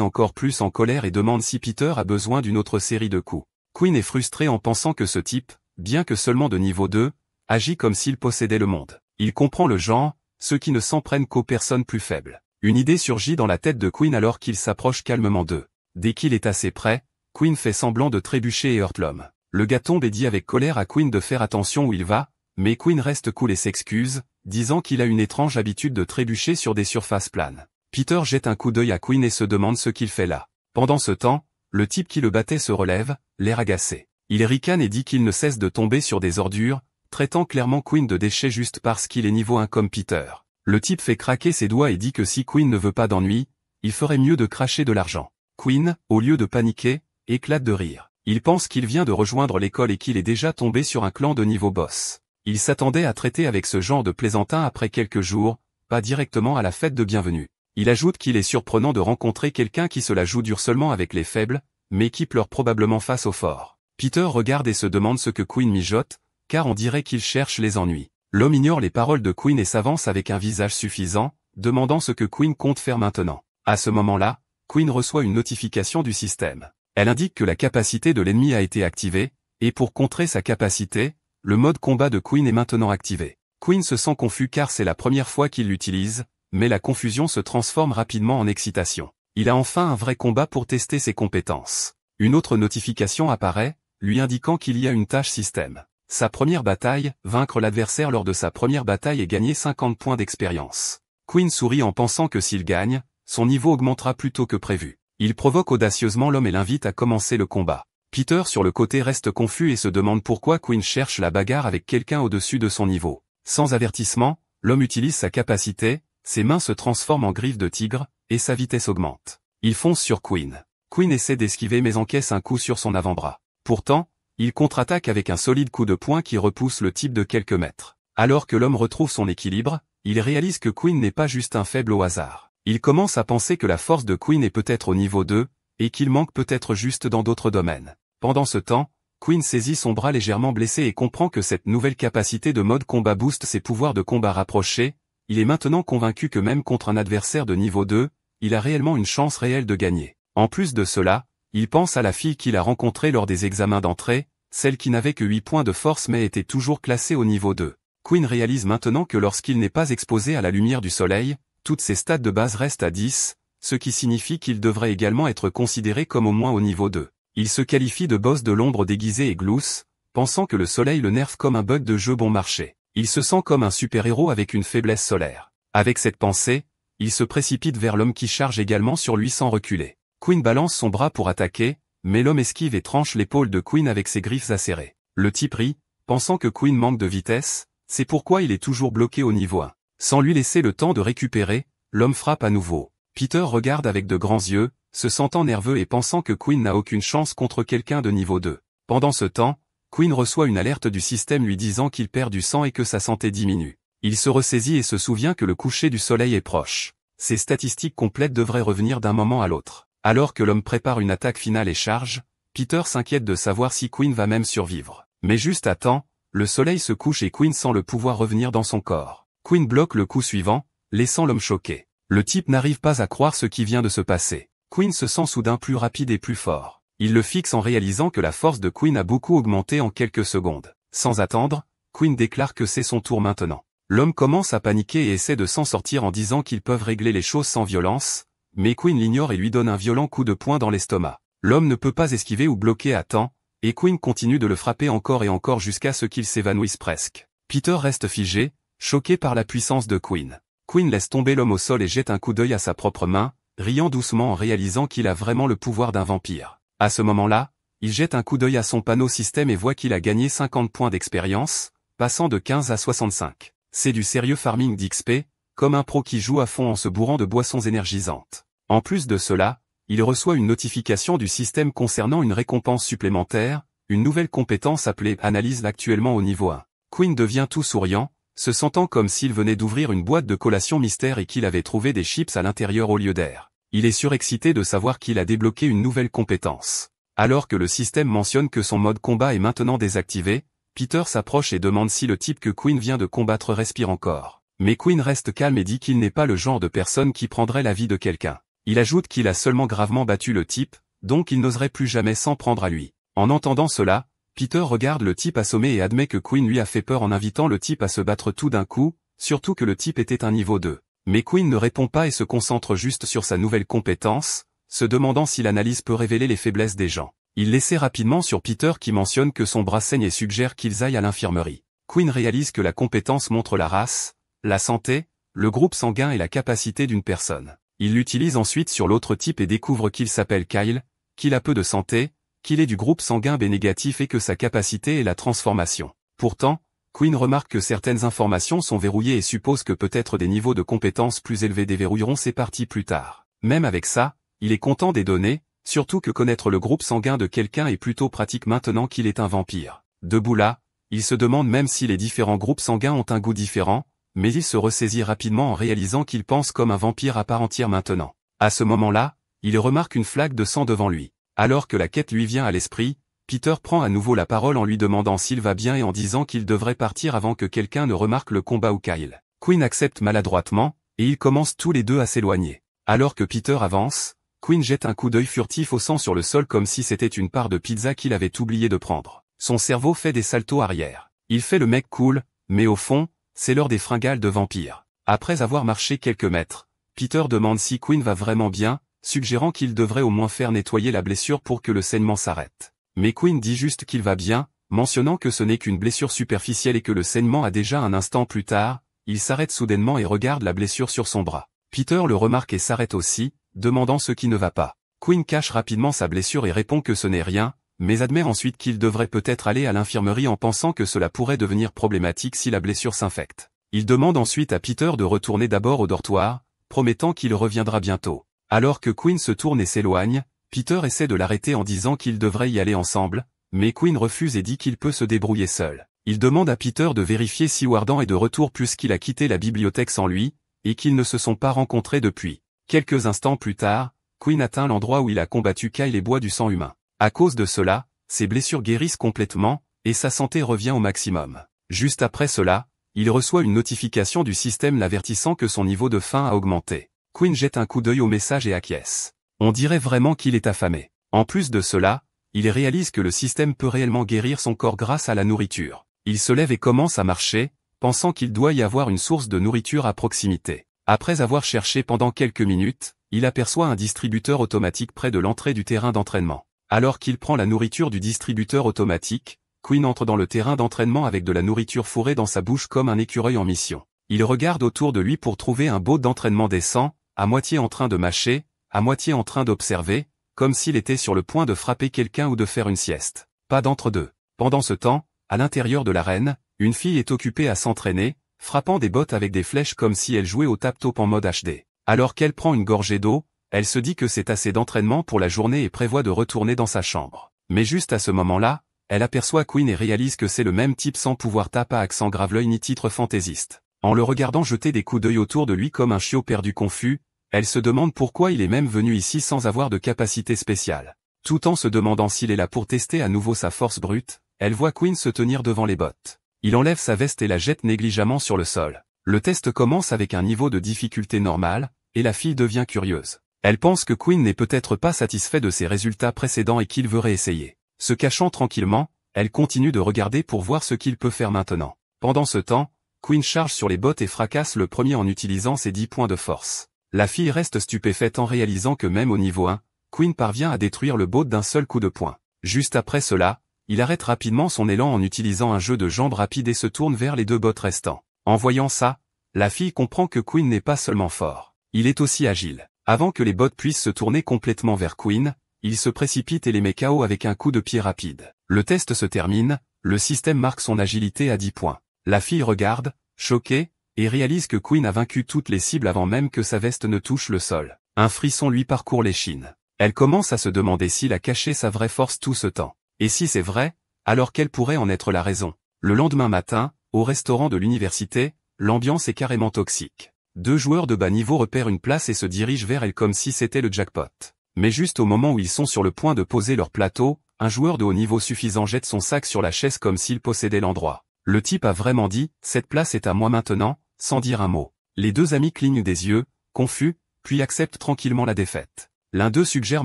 encore plus en colère et demande si Peter a besoin d'une autre série de coups. Quinn est frustré en pensant que ce type, bien que seulement de niveau 2, agit comme s'il possédait le monde. Il comprend le genre, ceux qui ne s'en prennent qu'aux personnes plus faibles. Une idée surgit dans la tête de Quinn alors qu'il s'approche calmement d'eux. Dès qu'il est assez près, Quinn fait semblant de trébucher et heurte l'homme. Le gars tombe et dit avec colère à Quinn de faire attention où il va, mais Quinn reste cool et s'excuse, disant qu'il a une étrange habitude de trébucher sur des surfaces planes. Peter jette un coup d'œil à Quinn et se demande ce qu'il fait là. Pendant ce temps, le type qui le battait se relève, l'air agacé. Il ricane et dit qu'il ne cesse de tomber sur des ordures, traitant clairement Quinn de déchet juste parce qu'il est niveau 1 comme Peter. Le type fait craquer ses doigts et dit que si Quinn ne veut pas d'ennui, il ferait mieux de cracher de l'argent. Quinn, au lieu de paniquer, éclate de rire. Il pense qu'il vient de rejoindre l'école et qu'il est déjà tombé sur un clan de niveau boss. Il s'attendait à traiter avec ce genre de plaisantin après quelques jours, pas directement à la fête de bienvenue. Il ajoute qu'il est surprenant de rencontrer quelqu'un qui se la joue dur seulement avec les faibles, mais qui pleure probablement face aux forts. Peter regarde et se demande ce que Quinn mijote, car on dirait qu'il cherche les ennuis. L'homme ignore les paroles de Quinn et s'avance avec un visage suffisant, demandant ce que Quinn compte faire maintenant. À ce moment-là, Quinn reçoit une notification du système. Elle indique que la capacité de l'ennemi a été activée, et pour contrer sa capacité, le mode combat de Quinn est maintenant activé. Quinn se sent confus car c'est la première fois qu'il l'utilise, mais la confusion se transforme rapidement en excitation. Il a enfin un vrai combat pour tester ses compétences. Une autre notification apparaît, lui indiquant qu'il y a une tâche système. Sa première bataille, vaincre l'adversaire lors de sa première bataille et gagner 50 points d'expérience. Quinn sourit en pensant que s'il gagne, son niveau augmentera plus tôt que prévu. Il provoque audacieusement l'homme et l'invite à commencer le combat. Peter sur le côté reste confus et se demande pourquoi Quinn cherche la bagarre avec quelqu'un au-dessus de son niveau. Sans avertissement, l'homme utilise sa capacité, ses mains se transforment en griffes de tigre, et sa vitesse augmente. Il fonce sur Quinn. Quinn essaie d'esquiver mais encaisse un coup sur son avant-bras. Pourtant, il contre-attaque avec un solide coup de poing qui repousse le type de quelques mètres. Alors que l'homme retrouve son équilibre, il réalise que Quinn n'est pas juste un faible au hasard. Il commence à penser que la force de Quinn est peut-être au niveau 2, et qu'il manque peut-être juste dans d'autres domaines. Pendant ce temps, Quinn saisit son bras légèrement blessé et comprend que cette nouvelle capacité de mode combat booste ses pouvoirs de combat rapprochés. Il est maintenant convaincu que même contre un adversaire de niveau 2, il a réellement une chance réelle de gagner. En plus de cela, il pense à la fille qu'il a rencontrée lors des examens d'entrée, celle qui n'avait que 8 points de force mais était toujours classée au niveau 2. Quinn réalise maintenant que lorsqu'il n'est pas exposé à la lumière du soleil, toutes ses stats de base restent à 10, ce qui signifie qu'il devrait également être considéré comme au moins au niveau 2. Il se qualifie de boss de l'ombre déguisé et glousse, pensant que le soleil le nerfe comme un bug de jeu bon marché. Il se sent comme un super-héros avec une faiblesse solaire. Avec cette pensée, il se précipite vers l'homme qui charge également sur lui sans reculer. Quinn balance son bras pour attaquer, mais l'homme esquive et tranche l'épaule de Quinn avec ses griffes acérées. Le type rit, pensant que Quinn manque de vitesse, c'est pourquoi il est toujours bloqué au niveau 1. Sans lui laisser le temps de récupérer, l'homme frappe à nouveau. Peter regarde avec de grands yeux, se sentant nerveux et pensant que Quinn n'a aucune chance contre quelqu'un de niveau 2. Pendant ce temps, Quinn reçoit une alerte du système lui disant qu'il perd du sang et que sa santé diminue. Il se ressaisit et se souvient que le coucher du soleil est proche. Ses statistiques complètes devraient revenir d'un moment à l'autre. Alors que l'homme prépare une attaque finale et charge, Peter s'inquiète de savoir si Quinn va même survivre. Mais juste à temps, le soleil se couche et Quinn sent le pouvoir revenir dans son corps. Quinn bloque le coup suivant, laissant l'homme choqué. Le type n'arrive pas à croire ce qui vient de se passer. Quinn se sent soudain plus rapide et plus fort. Il le fixe en réalisant que la force de Quinn a beaucoup augmenté en quelques secondes. Sans attendre, Quinn déclare que c'est son tour maintenant. L'homme commence à paniquer et essaie de s'en sortir en disant qu'ils peuvent régler les choses sans violence, mais Quinn l'ignore et lui donne un violent coup de poing dans l'estomac. L'homme ne peut pas esquiver ou bloquer à temps, et Quinn continue de le frapper encore et encore jusqu'à ce qu'il s'évanouisse presque. Peter reste figé, choqué par la puissance de Quinn. Quinn laisse tomber l'homme au sol et jette un coup d'œil à sa propre main, riant doucement en réalisant qu'il a vraiment le pouvoir d'un vampire. À ce moment-là, il jette un coup d'œil à son panneau système et voit qu'il a gagné 50 points d'expérience, passant de 15 à 65. C'est du sérieux farming d'XP, comme un pro qui joue à fond en se bourrant de boissons énergisantes. En plus de cela, il reçoit une notification du système concernant une récompense supplémentaire, une nouvelle compétence appelée Analyse actuellement au niveau 1. Quinn devient tout souriant, se sentant comme s'il venait d'ouvrir une boîte de collation mystère et qu'il avait trouvé des chips à l'intérieur au lieu d'air. Il est surexcité de savoir qu'il a débloqué une nouvelle compétence. Alors que le système mentionne que son mode combat est maintenant désactivé, Peter s'approche et demande si le type que Quinn vient de combattre respire encore. Mais Quinn reste calme et dit qu'il n'est pas le genre de personne qui prendrait la vie de quelqu'un. Il ajoute qu'il a seulement gravement battu le type, donc il n'oserait plus jamais s'en prendre à lui. En entendant cela, Peter regarde le type assommé et admet que Quinn lui a fait peur en invitant le type à se battre tout d'un coup, surtout que le type était un niveau 2. Mais Quinn ne répond pas et se concentre juste sur sa nouvelle compétence, se demandant si l'analyse peut révéler les faiblesses des gens. Il l'essaie rapidement sur Peter qui mentionne que son bras saigne et suggère qu'ils aillent à l'infirmerie. Quinn réalise que la compétence montre la race, la santé, le groupe sanguin et la capacité d'une personne. Il l'utilise ensuite sur l'autre type et découvre qu'il s'appelle Kyle, qu'il a peu de santé, qu'il est du groupe sanguin B négatif et que sa capacité est la transformation. Pourtant, Quinn remarque que certaines informations sont verrouillées et suppose que peut-être des niveaux de compétences plus élevés déverrouilleront ces parties plus tard. Même avec ça, il est content des données, surtout que connaître le groupe sanguin de quelqu'un est plutôt pratique maintenant qu'il est un vampire. Debout là, il se demande même si les différents groupes sanguins ont un goût différent, mais il se ressaisit rapidement en réalisant qu'il pense comme un vampire à part entière maintenant. À ce moment-là, il remarque une flaque de sang devant lui. Alors que la quête lui vient à l'esprit, Peter prend à nouveau la parole en lui demandant s'il va bien et en disant qu'il devrait partir avant que quelqu'un ne remarque le combat ou Kyle. Quinn accepte maladroitement, et ils commencent tous les deux à s'éloigner. Alors que Peter avance, Quinn jette un coup d'œil furtif au sang sur le sol comme si c'était une part de pizza qu'il avait oublié de prendre. Son cerveau fait des saltos arrière. Il fait le mec cool, mais au fond, c'est l'heure des fringales de vampire. Après avoir marché quelques mètres, Peter demande si Quinn va vraiment bien, suggérant qu'il devrait au moins faire nettoyer la blessure pour que le saignement s'arrête. Mais Quinn dit juste qu'il va bien, mentionnant que ce n'est qu'une blessure superficielle et que le saignement a déjà un instant plus tard. Il s'arrête soudainement et regarde la blessure sur son bras. Peter le remarque et s'arrête aussi, demandant ce qui ne va pas. Quinn cache rapidement sa blessure et répond que ce n'est rien, mais admet ensuite qu'il devrait peut-être aller à l'infirmerie en pensant que cela pourrait devenir problématique si la blessure s'infecte. Il demande ensuite à Peter de retourner d'abord au dortoir, promettant qu'il reviendra bientôt. Alors que Quinn se tourne et s'éloigne, Peter essaie de l'arrêter en disant qu'ils devraient y aller ensemble, mais Quinn refuse et dit qu'il peut se débrouiller seul. Il demande à Peter de vérifier si Warden est de retour puisqu'il a quitté la bibliothèque sans lui, et qu'ils ne se sont pas rencontrés depuis. Quelques instants plus tard, Quinn atteint l'endroit où il a combattu Kyle et boit du sang humain. À cause de cela, ses blessures guérissent complètement, et sa santé revient au maximum. Juste après cela, il reçoit une notification du système l'avertissant que son niveau de faim a augmenté. Quinn jette un coup d'œil au message et acquiesce. On dirait vraiment qu'il est affamé. En plus de cela, il réalise que le système peut réellement guérir son corps grâce à la nourriture. Il se lève et commence à marcher, pensant qu'il doit y avoir une source de nourriture à proximité. Après avoir cherché pendant quelques minutes, il aperçoit un distributeur automatique près de l'entrée du terrain d'entraînement. Alors qu'il prend la nourriture du distributeur automatique, Quinn entre dans le terrain d'entraînement avec de la nourriture fourrée dans sa bouche comme un écureuil en mission. Il regarde autour de lui pour trouver un bot d'entraînement décent, à moitié en train de mâcher, à moitié en train d'observer, comme s'il était sur le point de frapper quelqu'un ou de faire une sieste. Pas d'entre-deux. Pendant ce temps, à l'intérieur de l'arène, une fille est occupée à s'entraîner, frappant des bottes avec des flèches comme si elle jouait au tap-top en mode HD. Alors qu'elle prend une gorgée d'eau, elle se dit que c'est assez d'entraînement pour la journée et prévoit de retourner dans sa chambre. Mais juste à ce moment-là, elle aperçoit Quinn et réalise que c'est le même type sans pouvoir tape à accent grave l'œil ni titre fantaisiste. En le regardant jeter des coups d'œil autour de lui comme un chiot perdu confus, elle se demande pourquoi il est même venu ici sans avoir de capacité spéciale. Tout en se demandant s'il est là pour tester à nouveau sa force brute, elle voit Quinn se tenir devant les bottes. Il enlève sa veste et la jette négligemment sur le sol. Le test commence avec un niveau de difficulté normal, et la fille devient curieuse. Elle pense que Quinn n'est peut-être pas satisfait de ses résultats précédents et qu'il veut réessayer. Se cachant tranquillement, elle continue de regarder pour voir ce qu'il peut faire maintenant. Pendant ce temps, Quinn charge sur les bottes et fracasse le premier en utilisant ses 10 points de force. La fille reste stupéfaite en réalisant que même au niveau 1, Quinn parvient à détruire le bot d'un seul coup de poing. Juste après cela, il arrête rapidement son élan en utilisant un jeu de jambes rapide et se tourne vers les deux bots restants. En voyant ça, la fille comprend que Quinn n'est pas seulement fort, il est aussi agile. Avant que les bots puissent se tourner complètement vers Quinn, il se précipite et les met KO avec un coup de pied rapide. Le test se termine, le système marque son agilité à 10 points. La fille regarde, choquée, et réalise que Quinn a vaincu toutes les cibles avant même que sa veste ne touche le sol. Un frisson lui parcourt l'échine. Elle commence à se demander s'il a caché sa vraie force tout ce temps. Et si c'est vrai, alors quelle pourrait en être la raison? Le lendemain matin, au restaurant de l'université, l'ambiance est carrément toxique. Deux joueurs de bas niveau repèrent une place et se dirigent vers elle comme si c'était le jackpot. Mais juste au moment où ils sont sur le point de poser leur plateau, un joueur de haut niveau suffisant jette son sac sur la chaise comme s'il possédait l'endroit. Le type a vraiment dit, cette place est à moi maintenant, sans dire un mot. Les deux amis clignent des yeux, confus, puis acceptent tranquillement la défaite. L'un d'eux suggère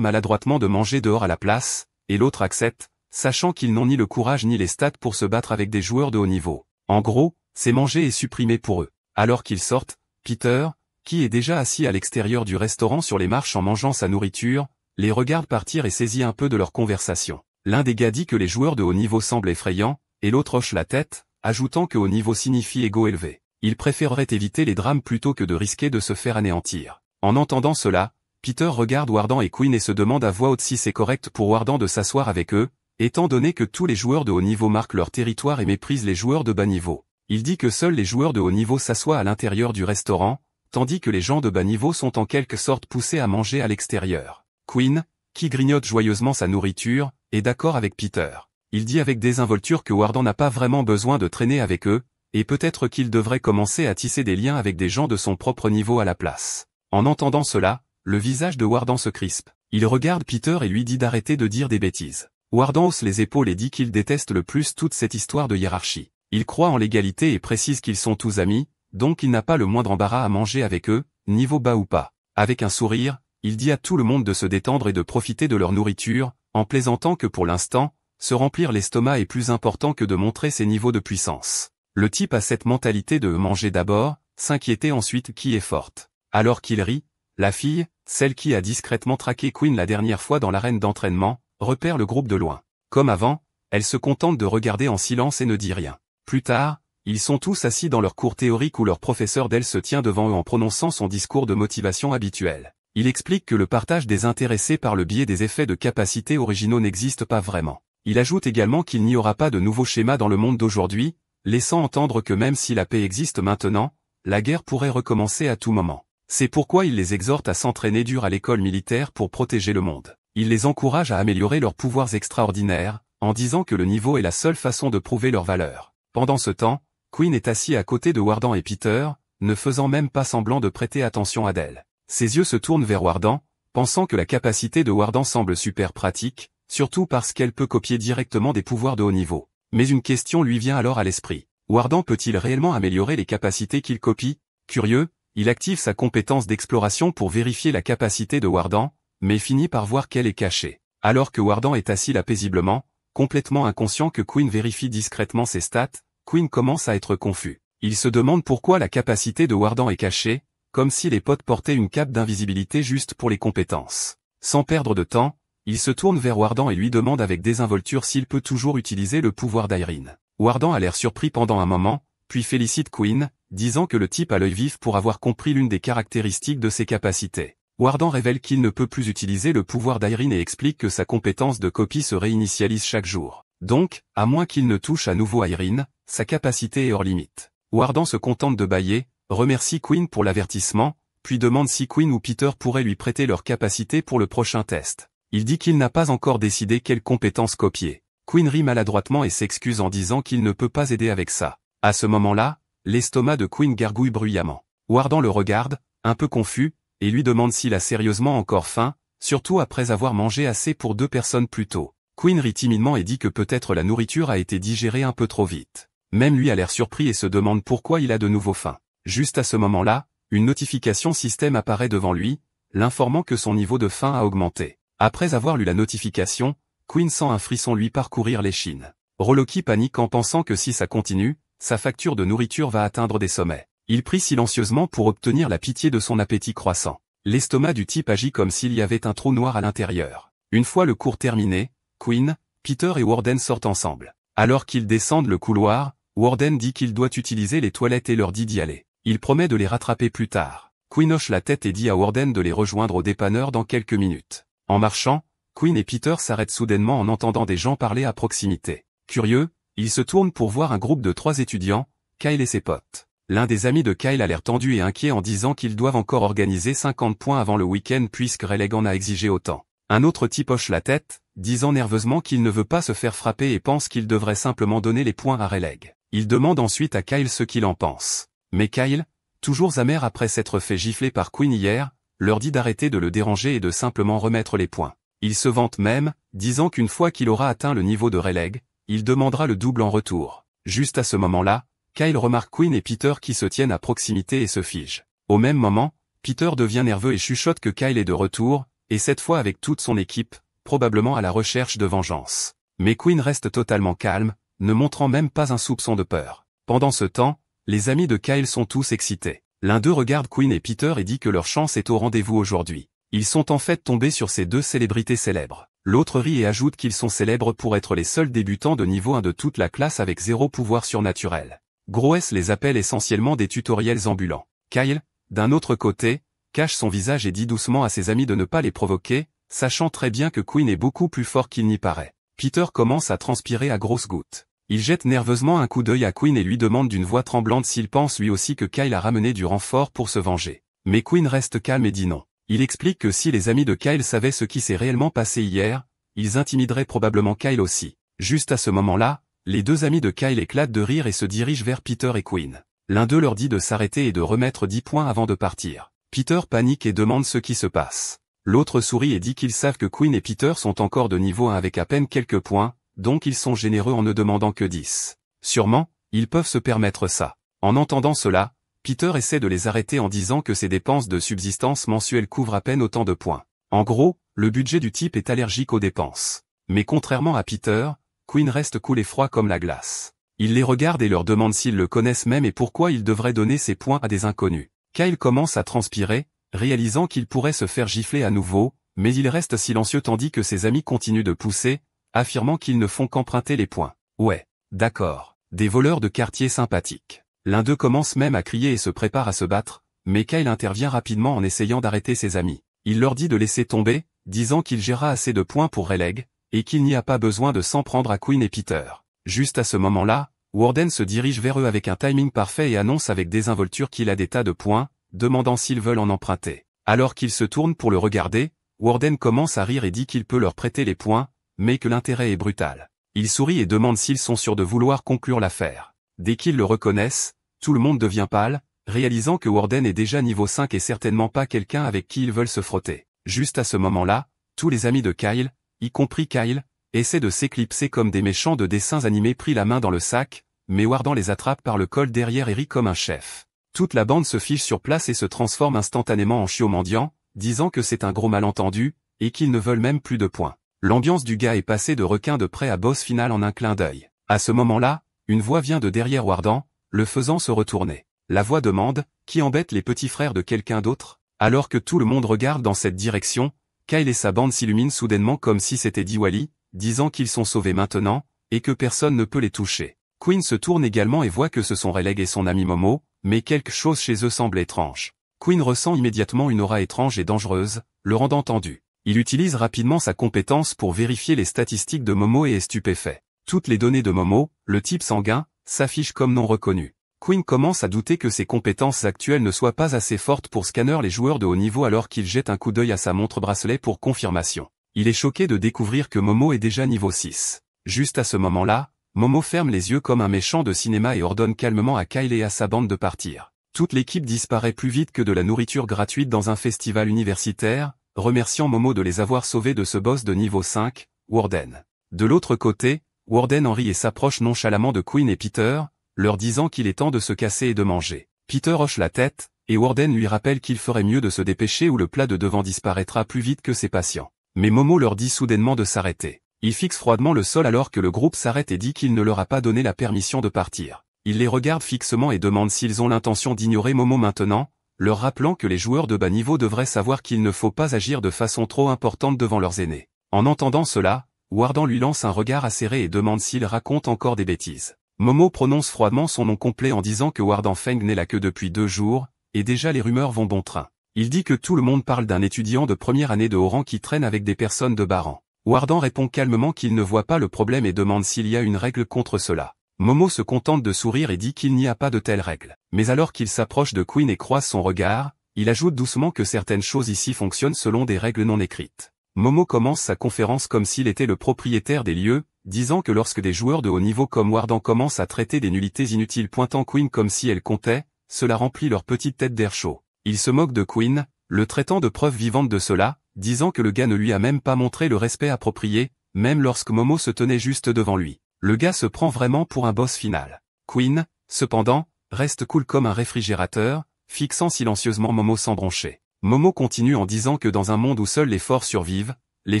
maladroitement de manger dehors à la place, et l'autre accepte, sachant qu'ils n'ont ni le courage ni les stats pour se battre avec des joueurs de haut niveau. En gros, c'est manger et supprimer pour eux. Alors qu'ils sortent, Peter, qui est déjà assis à l'extérieur du restaurant sur les marches en mangeant sa nourriture, les regarde partir et saisit un peu de leur conversation. L'un des gars dit que les joueurs de haut niveau semblent effrayants, et l'autre hoche la tête, ajoutant que haut niveau signifie ego élevé. Il préférerait éviter les drames plutôt que de risquer de se faire anéantir. En entendant cela, Peter regarde Warden et Quinn et se demande à voix haute si c'est correct pour Warden de s'asseoir avec eux, étant donné que tous les joueurs de haut niveau marquent leur territoire et méprisent les joueurs de bas niveau. Il dit que seuls les joueurs de haut niveau s'assoient à l'intérieur du restaurant, tandis que les gens de bas niveau sont en quelque sorte poussés à manger à l'extérieur. Quinn, qui grignote joyeusement sa nourriture, est d'accord avec Peter. Il dit avec désinvolture que Warden n'a pas vraiment besoin de traîner avec eux, et peut-être qu'il devrait commencer à tisser des liens avec des gens de son propre niveau à la place. En entendant cela, le visage de Warden se crispe. Il regarde Peter et lui dit d'arrêter de dire des bêtises. Warden hausse les épaules et dit qu'il déteste le plus toute cette histoire de hiérarchie. Il croit en l'égalité et précise qu'ils sont tous amis, donc il n'a pas le moindre embarras à manger avec eux, niveau bas ou pas. Avec un sourire, il dit à tout le monde de se détendre et de profiter de leur nourriture, en plaisantant que pour l'instant, se remplir l'estomac est plus important que de montrer ses niveaux de puissance. Le type a cette mentalité de manger d'abord, s'inquiéter ensuite qui est forte. Alors qu'il rit, la fille, celle qui a discrètement traqué Quinn la dernière fois dans l'arène d'entraînement, repère le groupe de loin. Comme avant, elle se contente de regarder en silence et ne dit rien. Plus tard, ils sont tous assis dans leur cours théorique où leur professeur d'elle se tient devant eux en prononçant son discours de motivation habituel. Il explique que le partage des intéressés par le biais des effets de capacité originaux n'existe pas vraiment. Il ajoute également qu'il n'y aura pas de nouveau schéma dans le monde d'aujourd'hui, laissant entendre que même si la paix existe maintenant, la guerre pourrait recommencer à tout moment. C'est pourquoi il les exhorte à s'entraîner dur à l'école militaire pour protéger le monde. Il les encourage à améliorer leurs pouvoirs extraordinaires, en disant que le niveau est la seule façon de prouver leur valeur. Pendant ce temps, Quinn est assis à côté de Warden et Peter, ne faisant même pas semblant de prêter attention à d'elle. Ses yeux se tournent vers Warden, pensant que la capacité de Warden semble super pratique, surtout parce qu'elle peut copier directement des pouvoirs de haut niveau. Mais une question lui vient alors à l'esprit. Warden peut-il réellement améliorer les capacités qu'il copie? Curieux, il active sa compétence d'exploration pour vérifier la capacité de Warden, mais finit par voir qu'elle est cachée. Alors que Warden est assis là paisiblement, complètement inconscient que Quinn vérifie discrètement ses stats, Quinn commence à être confus. Il se demande pourquoi la capacité de Warden est cachée, comme si les potes portaient une cape d'invisibilité juste pour les compétences. Sans perdre de temps, il se tourne vers Warden et lui demande avec désinvolture s'il peut toujours utiliser le pouvoir d'Irene. Warden a l'air surpris pendant un moment, puis félicite Quinn, disant que le type a l'œil vif pour avoir compris l'une des caractéristiques de ses capacités. Warden révèle qu'il ne peut plus utiliser le pouvoir d'Irene et explique que sa compétence de copie se réinitialise chaque jour. Donc, à moins qu'il ne touche à nouveau Irene, sa capacité est hors limite. Warden se contente de bâiller, remercie Quinn pour l'avertissement, puis demande si Quinn ou Peter pourraient lui prêter leur capacité pour le prochain test. Il dit qu'il n'a pas encore décidé quelle compétence copier. Quinn rit maladroitement et s'excuse en disant qu'il ne peut pas aider avec ça. À ce moment-là, l'estomac de Quinn gargouille bruyamment. Warden le regarde, un peu confus, et lui demande s'il a sérieusement encore faim, surtout après avoir mangé assez pour 2 personnes plus tôt. Quinn rit timidement et dit que peut-être la nourriture a été digérée un peu trop vite. Même lui a l'air surpris et se demande pourquoi il a de nouveau faim. Juste à ce moment-là, une notification système apparaît devant lui, l'informant que son niveau de faim a augmenté. Après avoir lu la notification, Quinn sent un frisson lui parcourir l'échine. Roloki panique en pensant que si ça continue, sa facture de nourriture va atteindre des sommets. Il prie silencieusement pour obtenir la pitié de son appétit croissant. L'estomac du type agit comme s'il y avait un trou noir à l'intérieur. Une fois le cours terminé, Quinn, Peter et Warden sortent ensemble. Alors qu'ils descendent le couloir, Warden dit qu'il doit utiliser les toilettes et leur dit d'y aller. Il promet de les rattraper plus tard. Quinn hoche la tête et dit à Warden de les rejoindre au dépanneur dans quelques minutes. En marchant, Quinn et Peter s'arrêtent soudainement en entendant des gens parler à proximité. Curieux, ils se tournent pour voir un groupe de 3 étudiants, Kyle et ses potes. L'un des amis de Kyle a l'air tendu et inquiet en disant qu'ils doivent encore organiser 50 points avant le week-end puisque Raleigh en a exigé autant. Un autre type hoche la tête, disant nerveusement qu'il ne veut pas se faire frapper et pense qu'il devrait simplement donner les points à Raleigh. Il demande ensuite à Kyle ce qu'il en pense. Mais Kyle, toujours amer après s'être fait gifler par Quinn hier, leur dit d'arrêter de le déranger et de simplement remettre les points. Il se vante même, disant qu'une fois qu'il aura atteint le niveau de Rayleigh, il demandera le double en retour. Juste à ce moment-là, Kyle remarque Quinn et Peter qui se tiennent à proximité et se figent. Au même moment, Peter devient nerveux et chuchote que Kyle est de retour, et cette fois avec toute son équipe, probablement à la recherche de vengeance. Mais Quinn reste totalement calme, ne montrant même pas un soupçon de peur. Pendant ce temps, les amis de Kyle sont tous excités. L'un d'eux regarde Quinn et Peter et dit que leur chance est au rendez-vous aujourd'hui. Ils sont en fait tombés sur ces deux célébrités célèbres. L'autre rit et ajoute qu'ils sont célèbres pour être les seuls débutants de niveau 1 de toute la classe avec 0 pouvoir surnaturel. Groes les appelle essentiellement des tutoriels ambulants. Kyle, d'un autre côté, cache son visage et dit doucement à ses amis de ne pas les provoquer, sachant très bien que Quinn est beaucoup plus fort qu'il n'y paraît. Peter commence à transpirer à grosses gouttes. Il jette nerveusement un coup d'œil à Quinn et lui demande d'une voix tremblante s'il pense lui aussi que Kyle a ramené du renfort pour se venger. Mais Quinn reste calme et dit non. Il explique que si les amis de Kyle savaient ce qui s'est réellement passé hier, ils intimideraient probablement Kyle aussi. Juste à ce moment-là, les deux amis de Kyle éclatent de rire et se dirigent vers Peter et Quinn. L'un d'eux leur dit de s'arrêter et de remettre 10 points avant de partir. Peter panique et demande ce qui se passe. L'autre sourit et dit qu'ils savent que Quinn et Peter sont encore de niveau 1 avec à peine quelques points, donc ils sont généreux en ne demandant que 10. Sûrement, ils peuvent se permettre ça. En entendant cela, Peter essaie de les arrêter en disant que ses dépenses de subsistance mensuelles couvrent à peine autant de points. En gros, le budget du type est allergique aux dépenses. Mais contrairement à Peter, Quinn reste cool et froid comme la glace. Il les regarde et leur demande s'ils le connaissent même et pourquoi il devrait donner ses points à des inconnus. Kyle commence à transpirer, réalisant qu'il pourrait se faire gifler à nouveau, mais il reste silencieux tandis que ses amis continuent de pousser, affirmant qu'ils ne font qu'emprunter les points. Ouais, d'accord. Des voleurs de quartier sympathiques. L'un d'eux commence même à crier et se prépare à se battre, mais Kyle intervient rapidement en essayant d'arrêter ses amis. Il leur dit de laisser tomber, disant qu'il gérera assez de points pour Rayleigh, et qu'il n'y a pas besoin de s'en prendre à Quinn et Peter. Juste à ce moment-là, Warden se dirige vers eux avec un timing parfait et annonce avec désinvolture qu'il a des tas de points, demandant s'ils veulent en emprunter. Alors qu'ils se tournent pour le regarder, Warden commence à rire et dit qu'il peut leur prêter les points, mais que l'intérêt est brutal. Il sourit et demande s'ils sont sûrs de vouloir conclure l'affaire. Dès qu'ils le reconnaissent, tout le monde devient pâle, réalisant que Warden est déjà niveau 5 et certainement pas quelqu'un avec qui ils veulent se frotter. Juste à ce moment-là, tous les amis de Kyle, y compris Kyle, essaient de s'éclipser comme des méchants de dessins animés pris la main dans le sac, mais Warden les attrape par le col derrière et rit comme un chef. Toute la bande se fige sur place et se transforme instantanément en chiots mendiants, disant que c'est un gros malentendu, et qu'ils ne veulent même plus de points. L'ambiance du gars est passée de requin de près à boss final en un clin d'œil. À ce moment-là, une voix vient de derrière Warden, le faisant se retourner. La voix demande, qui embête les petits frères de quelqu'un d'autre? Alors que tout le monde regarde dans cette direction, Kyle et sa bande s'illuminent soudainement comme si c'était Diwali, disant qu'ils sont sauvés maintenant, et que personne ne peut les toucher. Quinn se tourne également et voit que ce sont Rayleigh et son ami Momo, mais quelque chose chez eux semble étrange. Quinn ressent immédiatement une aura étrange et dangereuse, le rendant tendu. Il utilise rapidement sa compétence pour vérifier les statistiques de Momo et est stupéfait. Toutes les données de Momo, le type sanguin, s'affichent comme non reconnues. Quinn commence à douter que ses compétences actuelles ne soient pas assez fortes pour scanner les joueurs de haut niveau alors qu'il jette un coup d'œil à sa montre bracelet pour confirmation. Il est choqué de découvrir que Momo est déjà niveau 6. Juste à ce moment-là, Momo ferme les yeux comme un méchant de cinéma et ordonne calmement à Kyle et à sa bande de partir. Toute l'équipe disparaît plus vite que de la nourriture gratuite dans un festival universitaire, remerciant Momo de les avoir sauvés de ce boss de niveau 5, Warden. De l'autre côté, Warden en rit et s'approche nonchalamment de Quinn et Peter, leur disant qu'il est temps de se casser et de manger. Peter hoche la tête, et Warden lui rappelle qu'il ferait mieux de se dépêcher ou le plat de devant disparaîtra plus vite que ses patients. Mais Momo leur dit soudainement de s'arrêter. Il fixe froidement le sol alors que le groupe s'arrête et dit qu'il ne leur a pas donné la permission de partir. Il les regarde fixement et demande s'ils ont l'intention d'ignorer Momo maintenant, leur rappelant que les joueurs de bas niveau devraient savoir qu'il ne faut pas agir de façon trop importante devant leurs aînés. En entendant cela, Warden lui lance un regard acéré et demande s'il raconte encore des bêtises. Momo prononce froidement son nom complet en disant que Warden Feng n'est là que depuis 2 jours, et déjà les rumeurs vont bon train. Il dit que tout le monde parle d'un étudiant de première année de haut rang qui traîne avec des personnes de bas rang. Warden répond calmement qu'il ne voit pas le problème et demande s'il y a une règle contre cela. Momo se contente de sourire et dit qu'il n'y a pas de telle règle. Mais alors qu'il s'approche de Quinn et croise son regard, il ajoute doucement que certaines choses ici fonctionnent selon des règles non écrites. Momo commence sa conférence comme s'il était le propriétaire des lieux, disant que lorsque des joueurs de haut niveau comme Warden commencent à traiter des nullités inutiles pointant Quinn comme si elle comptait, cela remplit leur petite tête d'air chaud. Il se moque de Quinn, le traitant de preuve vivante de cela, disant que le gars ne lui a même pas montré le respect approprié, même lorsque Momo se tenait juste devant lui. Le gars se prend vraiment pour un boss final. Queen, cependant, reste cool comme un réfrigérateur, fixant silencieusement Momo sans broncher. Momo continue en disant que dans un monde où seuls les forts survivent, les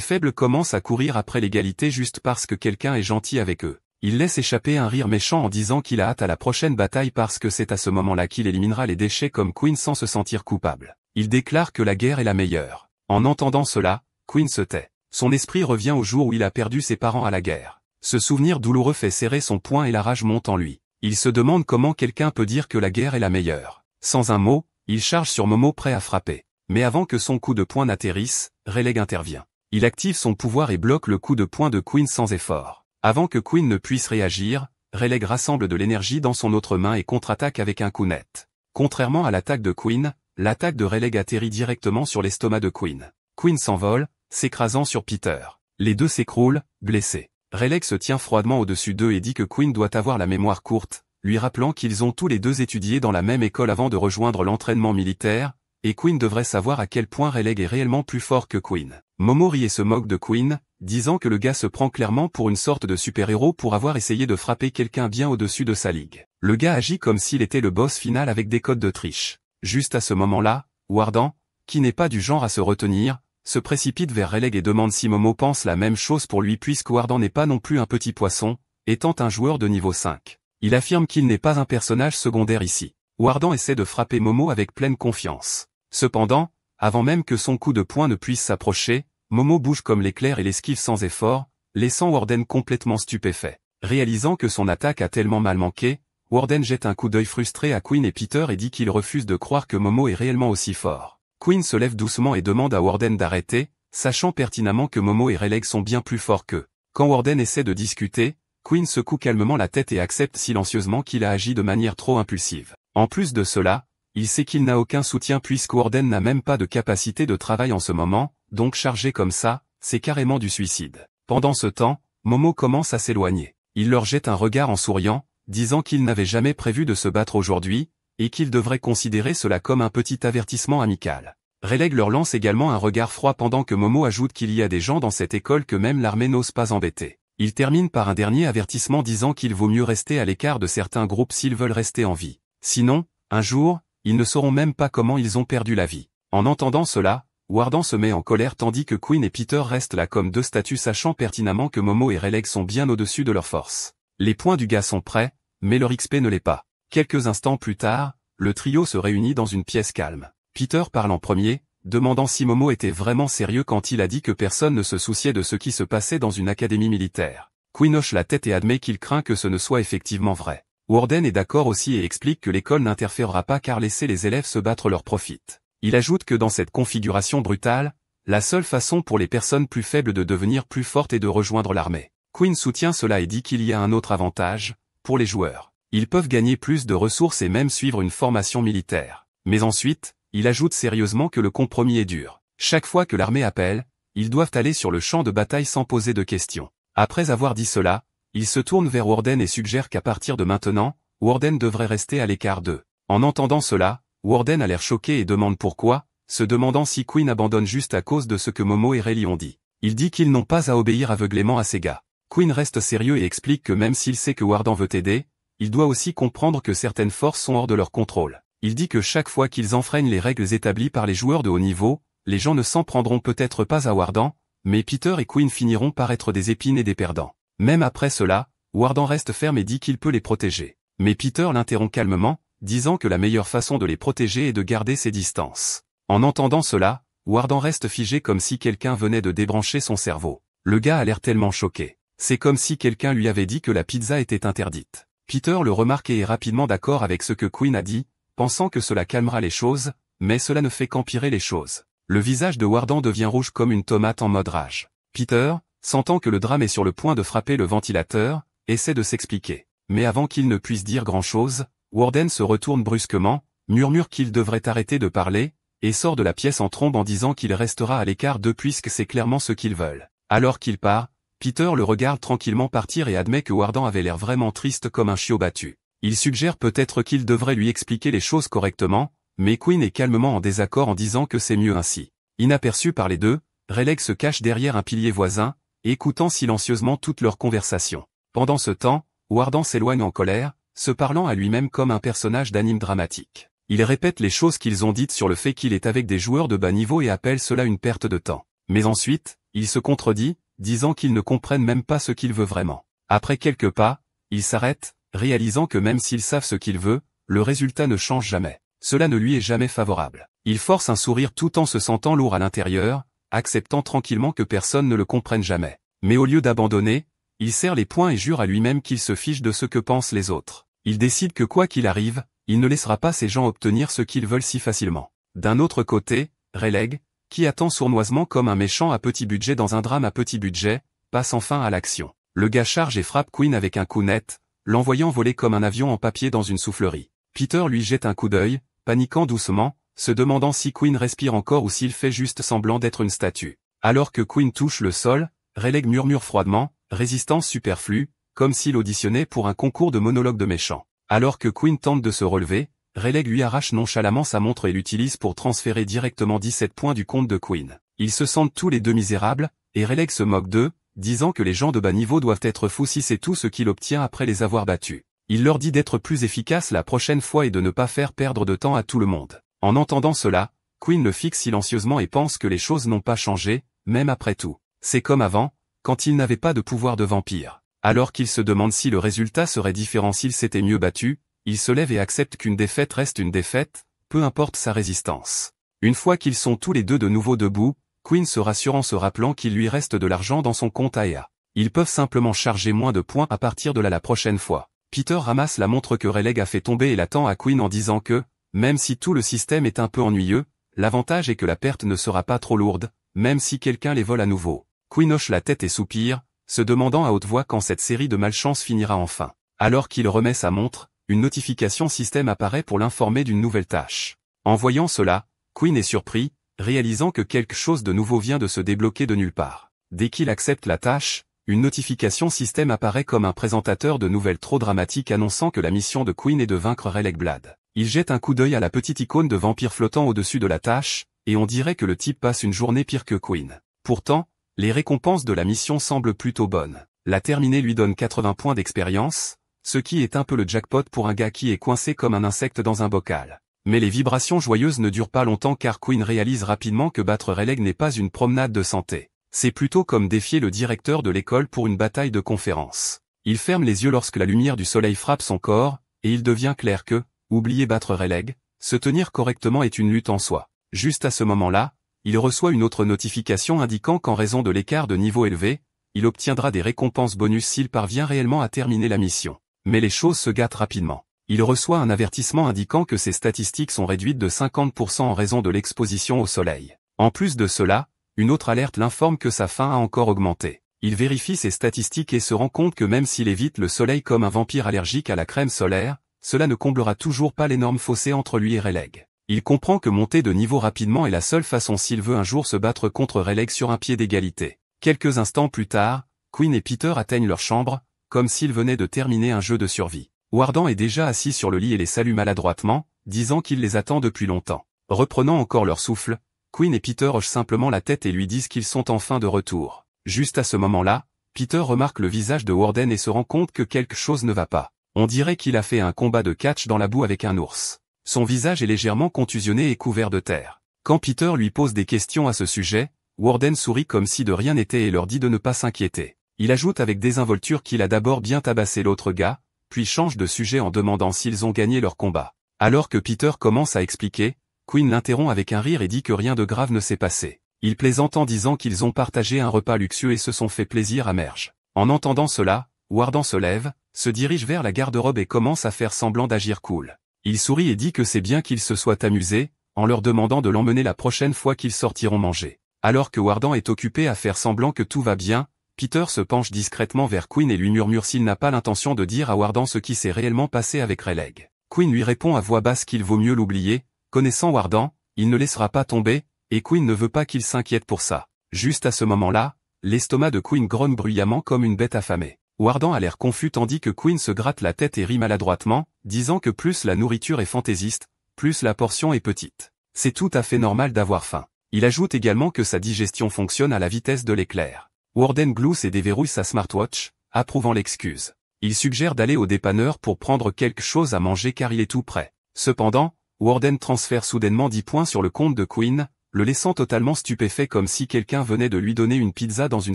faibles commencent à courir après l'égalité juste parce que quelqu'un est gentil avec eux. Il laisse échapper un rire méchant en disant qu'il a hâte à la prochaine bataille parce que c'est à ce moment-là qu'il éliminera les déchets comme Queen sans se sentir coupable. Il déclare que la guerre est la meilleure. En entendant cela, Queen se tait. Son esprit revient au jour où il a perdu ses parents à la guerre. Ce souvenir douloureux fait serrer son poing et la rage monte en lui. Il se demande comment quelqu'un peut dire que la guerre est la meilleure. Sans un mot, il charge sur Momo prêt à frapper. Mais avant que son coup de poing n'atterrisse, Rayleigh intervient. Il active son pouvoir et bloque le coup de poing de Queen sans effort. Avant que Queen ne puisse réagir, Rayleigh rassemble de l'énergie dans son autre main et contre-attaque avec un coup net. Contrairement à l'attaque de Queen, l'attaque de Rayleigh atterrit directement sur l'estomac de Queen. Queen s'envole, s'écrasant sur Peter. Les deux s'écroulent, blessés. Rayleigh se tient froidement au-dessus d'eux et dit que Queen doit avoir la mémoire courte, lui rappelant qu'ils ont tous les deux étudié dans la même école avant de rejoindre l'entraînement militaire, et Queen devrait savoir à quel point Rayleigh est réellement plus fort que Queen. Momo rit et se moque de Queen, disant que le gars se prend clairement pour une sorte de super-héros pour avoir essayé de frapper quelqu'un bien au-dessus de sa ligue. Le gars agit comme s'il était le boss final avec des codes de triche. Juste à ce moment-là, Wardan, qui n'est pas du genre à se retenir, se précipite vers Rayleigh et demande si Momo pense la même chose pour lui puisque Wardan n'est pas non plus un petit poisson, étant un joueur de niveau 5. Il affirme qu'il n'est pas un personnage secondaire ici. Wardan essaie de frapper Momo avec pleine confiance. Cependant, avant même que son coup de poing ne puisse s'approcher, Momo bouge comme l'éclair et l'esquive sans effort, laissant Warden complètement stupéfait. Réalisant que son attaque a tellement mal manqué, Warden jette un coup d'œil frustré à Queen et Peter et dit qu'il refuse de croire que Momo est réellement aussi fort. Queen se lève doucement et demande à Warden d'arrêter, sachant pertinemment que Momo et Rayleigh sont bien plus forts qu'eux. Quand Warden essaie de discuter, Queen secoue calmement la tête et accepte silencieusement qu'il a agi de manière trop impulsive. En plus de cela, il sait qu'il n'a aucun soutien puisque Warden n'a même pas de capacité de travail en ce moment, donc chargé comme ça, c'est carrément du suicide. Pendant ce temps, Momo commence à s'éloigner. Il leur jette un regard en souriant, disant qu'il n'avait jamais prévu de se battre aujourd'hui, et qu'il devrait considérer cela comme un petit avertissement amical. Rayleigh leur lance également un regard froid pendant que Momo ajoute qu'il y a des gens dans cette école que même l'armée n'ose pas embêter. Il termine par un dernier avertissement disant qu'il vaut mieux rester à l'écart de certains groupes s'ils veulent rester en vie. Sinon, un jour, ils ne sauront même pas comment ils ont perdu la vie. En entendant cela, Wardan se met en colère tandis que Queen et Peter restent là comme deux statues sachant pertinemment que Momo et Rayleigh sont bien au-dessus de leur force. Les points du gars sont prêts, mais leur XP ne l'est pas. Quelques instants plus tard, le trio se réunit dans une pièce calme. Peter parle en premier, demandant si Momo était vraiment sérieux quand il a dit que personne ne se souciait de ce qui se passait dans une académie militaire. Queen hoche la tête et admet qu'il craint que ce ne soit effectivement vrai. Warden est d'accord aussi et explique que l'école n'interférera pas car laisser les élèves se battre leur profite. Il ajoute que dans cette configuration brutale, la seule façon pour les personnes plus faibles de devenir plus fortes est de rejoindre l'armée. Queen soutient cela et dit qu'il y a un autre avantage, pour les joueurs. Ils peuvent gagner plus de ressources et même suivre une formation militaire. Mais ensuite, il ajoute sérieusement que le compromis est dur. Chaque fois que l'armée appelle, ils doivent aller sur le champ de bataille sans poser de questions. Après avoir dit cela, il se tourne vers Warden et suggère qu'à partir de maintenant, Warden devrait rester à l'écart d'eux. En entendant cela, Warden a l'air choqué et demande pourquoi, se demandant si Queen abandonne juste à cause de ce que Momo et Rayleigh ont dit. Il dit qu'ils n'ont pas à obéir aveuglément à ces gars. Queen reste sérieux et explique que même s'il sait que Warden veut aider, il doit aussi comprendre que certaines forces sont hors de leur contrôle. Il dit que chaque fois qu'ils enfreignent les règles établies par les joueurs de haut niveau, les gens ne s'en prendront peut-être pas à Warden, mais Peter et Queen finiront par être des épines et des perdants. Même après cela, Warden reste ferme et dit qu'il peut les protéger. Mais Peter l'interrompt calmement, disant que la meilleure façon de les protéger est de garder ses distances. En entendant cela, Warden reste figé comme si quelqu'un venait de débrancher son cerveau. Le gars a l'air tellement choqué. C'est comme si quelqu'un lui avait dit que la pizza était interdite. Peter le remarque et est rapidement d'accord avec ce que Queen a dit, pensant que cela calmera les choses, mais cela ne fait qu'empirer les choses. Le visage de Warden devient rouge comme une tomate en mode rage. Peter, sentant que le drame est sur le point de frapper le ventilateur, essaie de s'expliquer. Mais avant qu'il ne puisse dire grand-chose, Warden se retourne brusquement, murmure qu'il devrait arrêter de parler, et sort de la pièce en trombe en disant qu'il restera à l'écart d'eux puisque c'est clairement ce qu'ils veulent. Alors qu'il part, Peter le regarde tranquillement partir et admet que Warden avait l'air vraiment triste comme un chiot battu. Il suggère peut-être qu'il devrait lui expliquer les choses correctement, mais Queen est calmement en désaccord en disant que c'est mieux ainsi. Inaperçu par les deux, Rayleigh se cache derrière un pilier voisin, écoutant silencieusement toute leur conversation. Pendant ce temps, Warden s'éloigne en colère, se parlant à lui-même comme un personnage d'anime dramatique. Il répète les choses qu'ils ont dites sur le fait qu'il est avec des joueurs de bas niveau et appelle cela une perte de temps. Mais ensuite, il se contredit, disant qu'ils ne comprennent même pas ce qu'il veut vraiment. Après quelques pas, il s'arrête, réalisant que même s'ils savent ce qu'il veut, le résultat ne change jamais. Cela ne lui est jamais favorable. Il force un sourire tout en se sentant lourd à l'intérieur, acceptant tranquillement que personne ne le comprenne jamais. Mais au lieu d'abandonner, il serre les poings et jure à lui-même qu'il se fiche de ce que pensent les autres. Il décide que quoi qu'il arrive, il ne laissera pas ces gens obtenir ce qu'ils veulent si facilement. D'un autre côté, Rayleigh, qui attend sournoisement comme un méchant à petit budget dans un drame à petit budget, passe enfin à l'action. Le gars charge et frappe Queen avec un coup net, l'envoyant voler comme un avion en papier dans une soufflerie. Peter lui jette un coup d'œil, paniquant doucement, se demandant si Queen respire encore ou s'il fait juste semblant d'être une statue. Alors que Queen touche le sol, Rayleigh murmure froidement, résistance superflue, comme s'il auditionnait pour un concours de monologue de méchants. Alors que Queen tente de se relever, Rayleigh lui arrache nonchalamment sa montre et l'utilise pour transférer directement 17 points du compte de Queen. Ils se sentent tous les deux misérables, et Rayleigh se moque d'eux, disant que les gens de bas niveau doivent être fous si c'est tout ce qu'il obtient après les avoir battus. Il leur dit d'être plus efficaces la prochaine fois et de ne pas faire perdre de temps à tout le monde. En entendant cela, Queen le fixe silencieusement et pense que les choses n'ont pas changé, même après tout. C'est comme avant, quand il n'avait pas de pouvoir de vampire. Alors qu'il se demande si le résultat serait différent s'il s'était mieux battu, il se lève et accepte qu'une défaite reste une défaite, peu importe sa résistance. Une fois qu'ils sont tous les deux de nouveau debout, Queen se rassure en se rappelant qu'il lui reste de l'argent dans son compte AEA. Ils peuvent simplement charger moins de points à partir de là la prochaine fois. Peter ramasse la montre que Rayleigh a fait tomber et la tend à Queen en disant que, même si tout le système est un peu ennuyeux, l'avantage est que la perte ne sera pas trop lourde, même si quelqu'un les vole à nouveau. Queen hoche la tête et soupire, se demandant à haute voix quand cette série de malchance finira enfin. Alors qu'il remet sa montre, une notification système apparaît pour l'informer d'une nouvelle tâche. En voyant cela, Queen est surpris, réalisant que quelque chose de nouveau vient de se débloquer de nulle part. Dès qu'il accepte la tâche, une notification système apparaît comme un présentateur de nouvelles trop dramatiques annonçant que la mission de Queen est de vaincre Rayleigh Blade. Il jette un coup d'œil à la petite icône de vampire flottant au-dessus de la tâche, et on dirait que le type passe une journée pire que Queen. Pourtant, les récompenses de la mission semblent plutôt bonnes. La terminée lui donne 80 points d'expérience, ce qui est un peu le jackpot pour un gars qui est coincé comme un insecte dans un bocal. Mais les vibrations joyeuses ne durent pas longtemps car Queen réalise rapidement que battre Rayleigh n'est pas une promenade de santé. C'est plutôt comme défier le directeur de l'école pour une bataille de conférence. Il ferme les yeux lorsque la lumière du soleil frappe son corps, et il devient clair que, oublier battre Rayleigh, se tenir correctement est une lutte en soi. Juste à ce moment-là, il reçoit une autre notification indiquant qu'en raison de l'écart de niveau élevé, il obtiendra des récompenses bonus s'il parvient réellement à terminer la mission. Mais les choses se gâtent rapidement. Il reçoit un avertissement indiquant que ses statistiques sont réduites de 50% en raison de l'exposition au soleil. En plus de cela, une autre alerte l'informe que sa faim a encore augmenté. Il vérifie ses statistiques et se rend compte que même s'il évite le soleil comme un vampire allergique à la crème solaire, cela ne comblera toujours pas l'énorme fossé entre lui et Rayleigh. Il comprend que monter de niveau rapidement est la seule façon s'il veut un jour se battre contre Rayleigh sur un pied d'égalité. Quelques instants plus tard, Queen et Peter atteignent leur chambre, comme s'ils venaient de terminer un jeu de survie. Warden est déjà assis sur le lit et les salue maladroitement, disant qu'il les attend depuis longtemps. Reprenant encore leur souffle, Queen et Peter hochent simplement la tête et lui disent qu'ils sont enfin de retour. Juste à ce moment-là, Peter remarque le visage de Warden et se rend compte que quelque chose ne va pas. On dirait qu'il a fait un combat de catch dans la boue avec un ours. Son visage est légèrement contusionné et couvert de terre. Quand Peter lui pose des questions à ce sujet, Warden sourit comme si de rien n'était et leur dit de ne pas s'inquiéter. Il ajoute avec désinvolture qu'il a d'abord bien tabassé l'autre gars, puis change de sujet en demandant s'ils ont gagné leur combat. Alors que Peter commence à expliquer, Queen l'interrompt avec un rire et dit que rien de grave ne s'est passé. Il plaisante en disant qu'ils ont partagé un repas luxueux et se sont fait plaisir à Merge. En entendant cela, Warden se lève, se dirige vers la garde-robe et commence à faire semblant d'agir cool. Il sourit et dit que c'est bien qu'ils se soient amusés, en leur demandant de l'emmener la prochaine fois qu'ils sortiront manger. Alors que Warden est occupé à faire semblant que tout va bien, Peter se penche discrètement vers Queen et lui murmure s'il n'a pas l'intention de dire à Warden ce qui s'est réellement passé avec Rayleigh. Queen lui répond à voix basse qu'il vaut mieux l'oublier, connaissant Warden, il ne laissera pas tomber, et Queen ne veut pas qu'il s'inquiète pour ça. Juste à ce moment-là, l'estomac de Queen grogne bruyamment comme une bête affamée. Warden a l'air confus tandis que Queen se gratte la tête et rit maladroitement, disant que plus la nourriture est fantaisiste, plus la portion est petite. C'est tout à fait normal d'avoir faim. Il ajoute également que sa digestion fonctionne à la vitesse de l'éclair. Warden glousse et déverrouille sa smartwatch, approuvant l'excuse. Il suggère d'aller au dépanneur pour prendre quelque chose à manger car il est tout prêt. Cependant, Warden transfère soudainement 10 points sur le compte de Quinn, le laissant totalement stupéfait comme si quelqu'un venait de lui donner une pizza dans une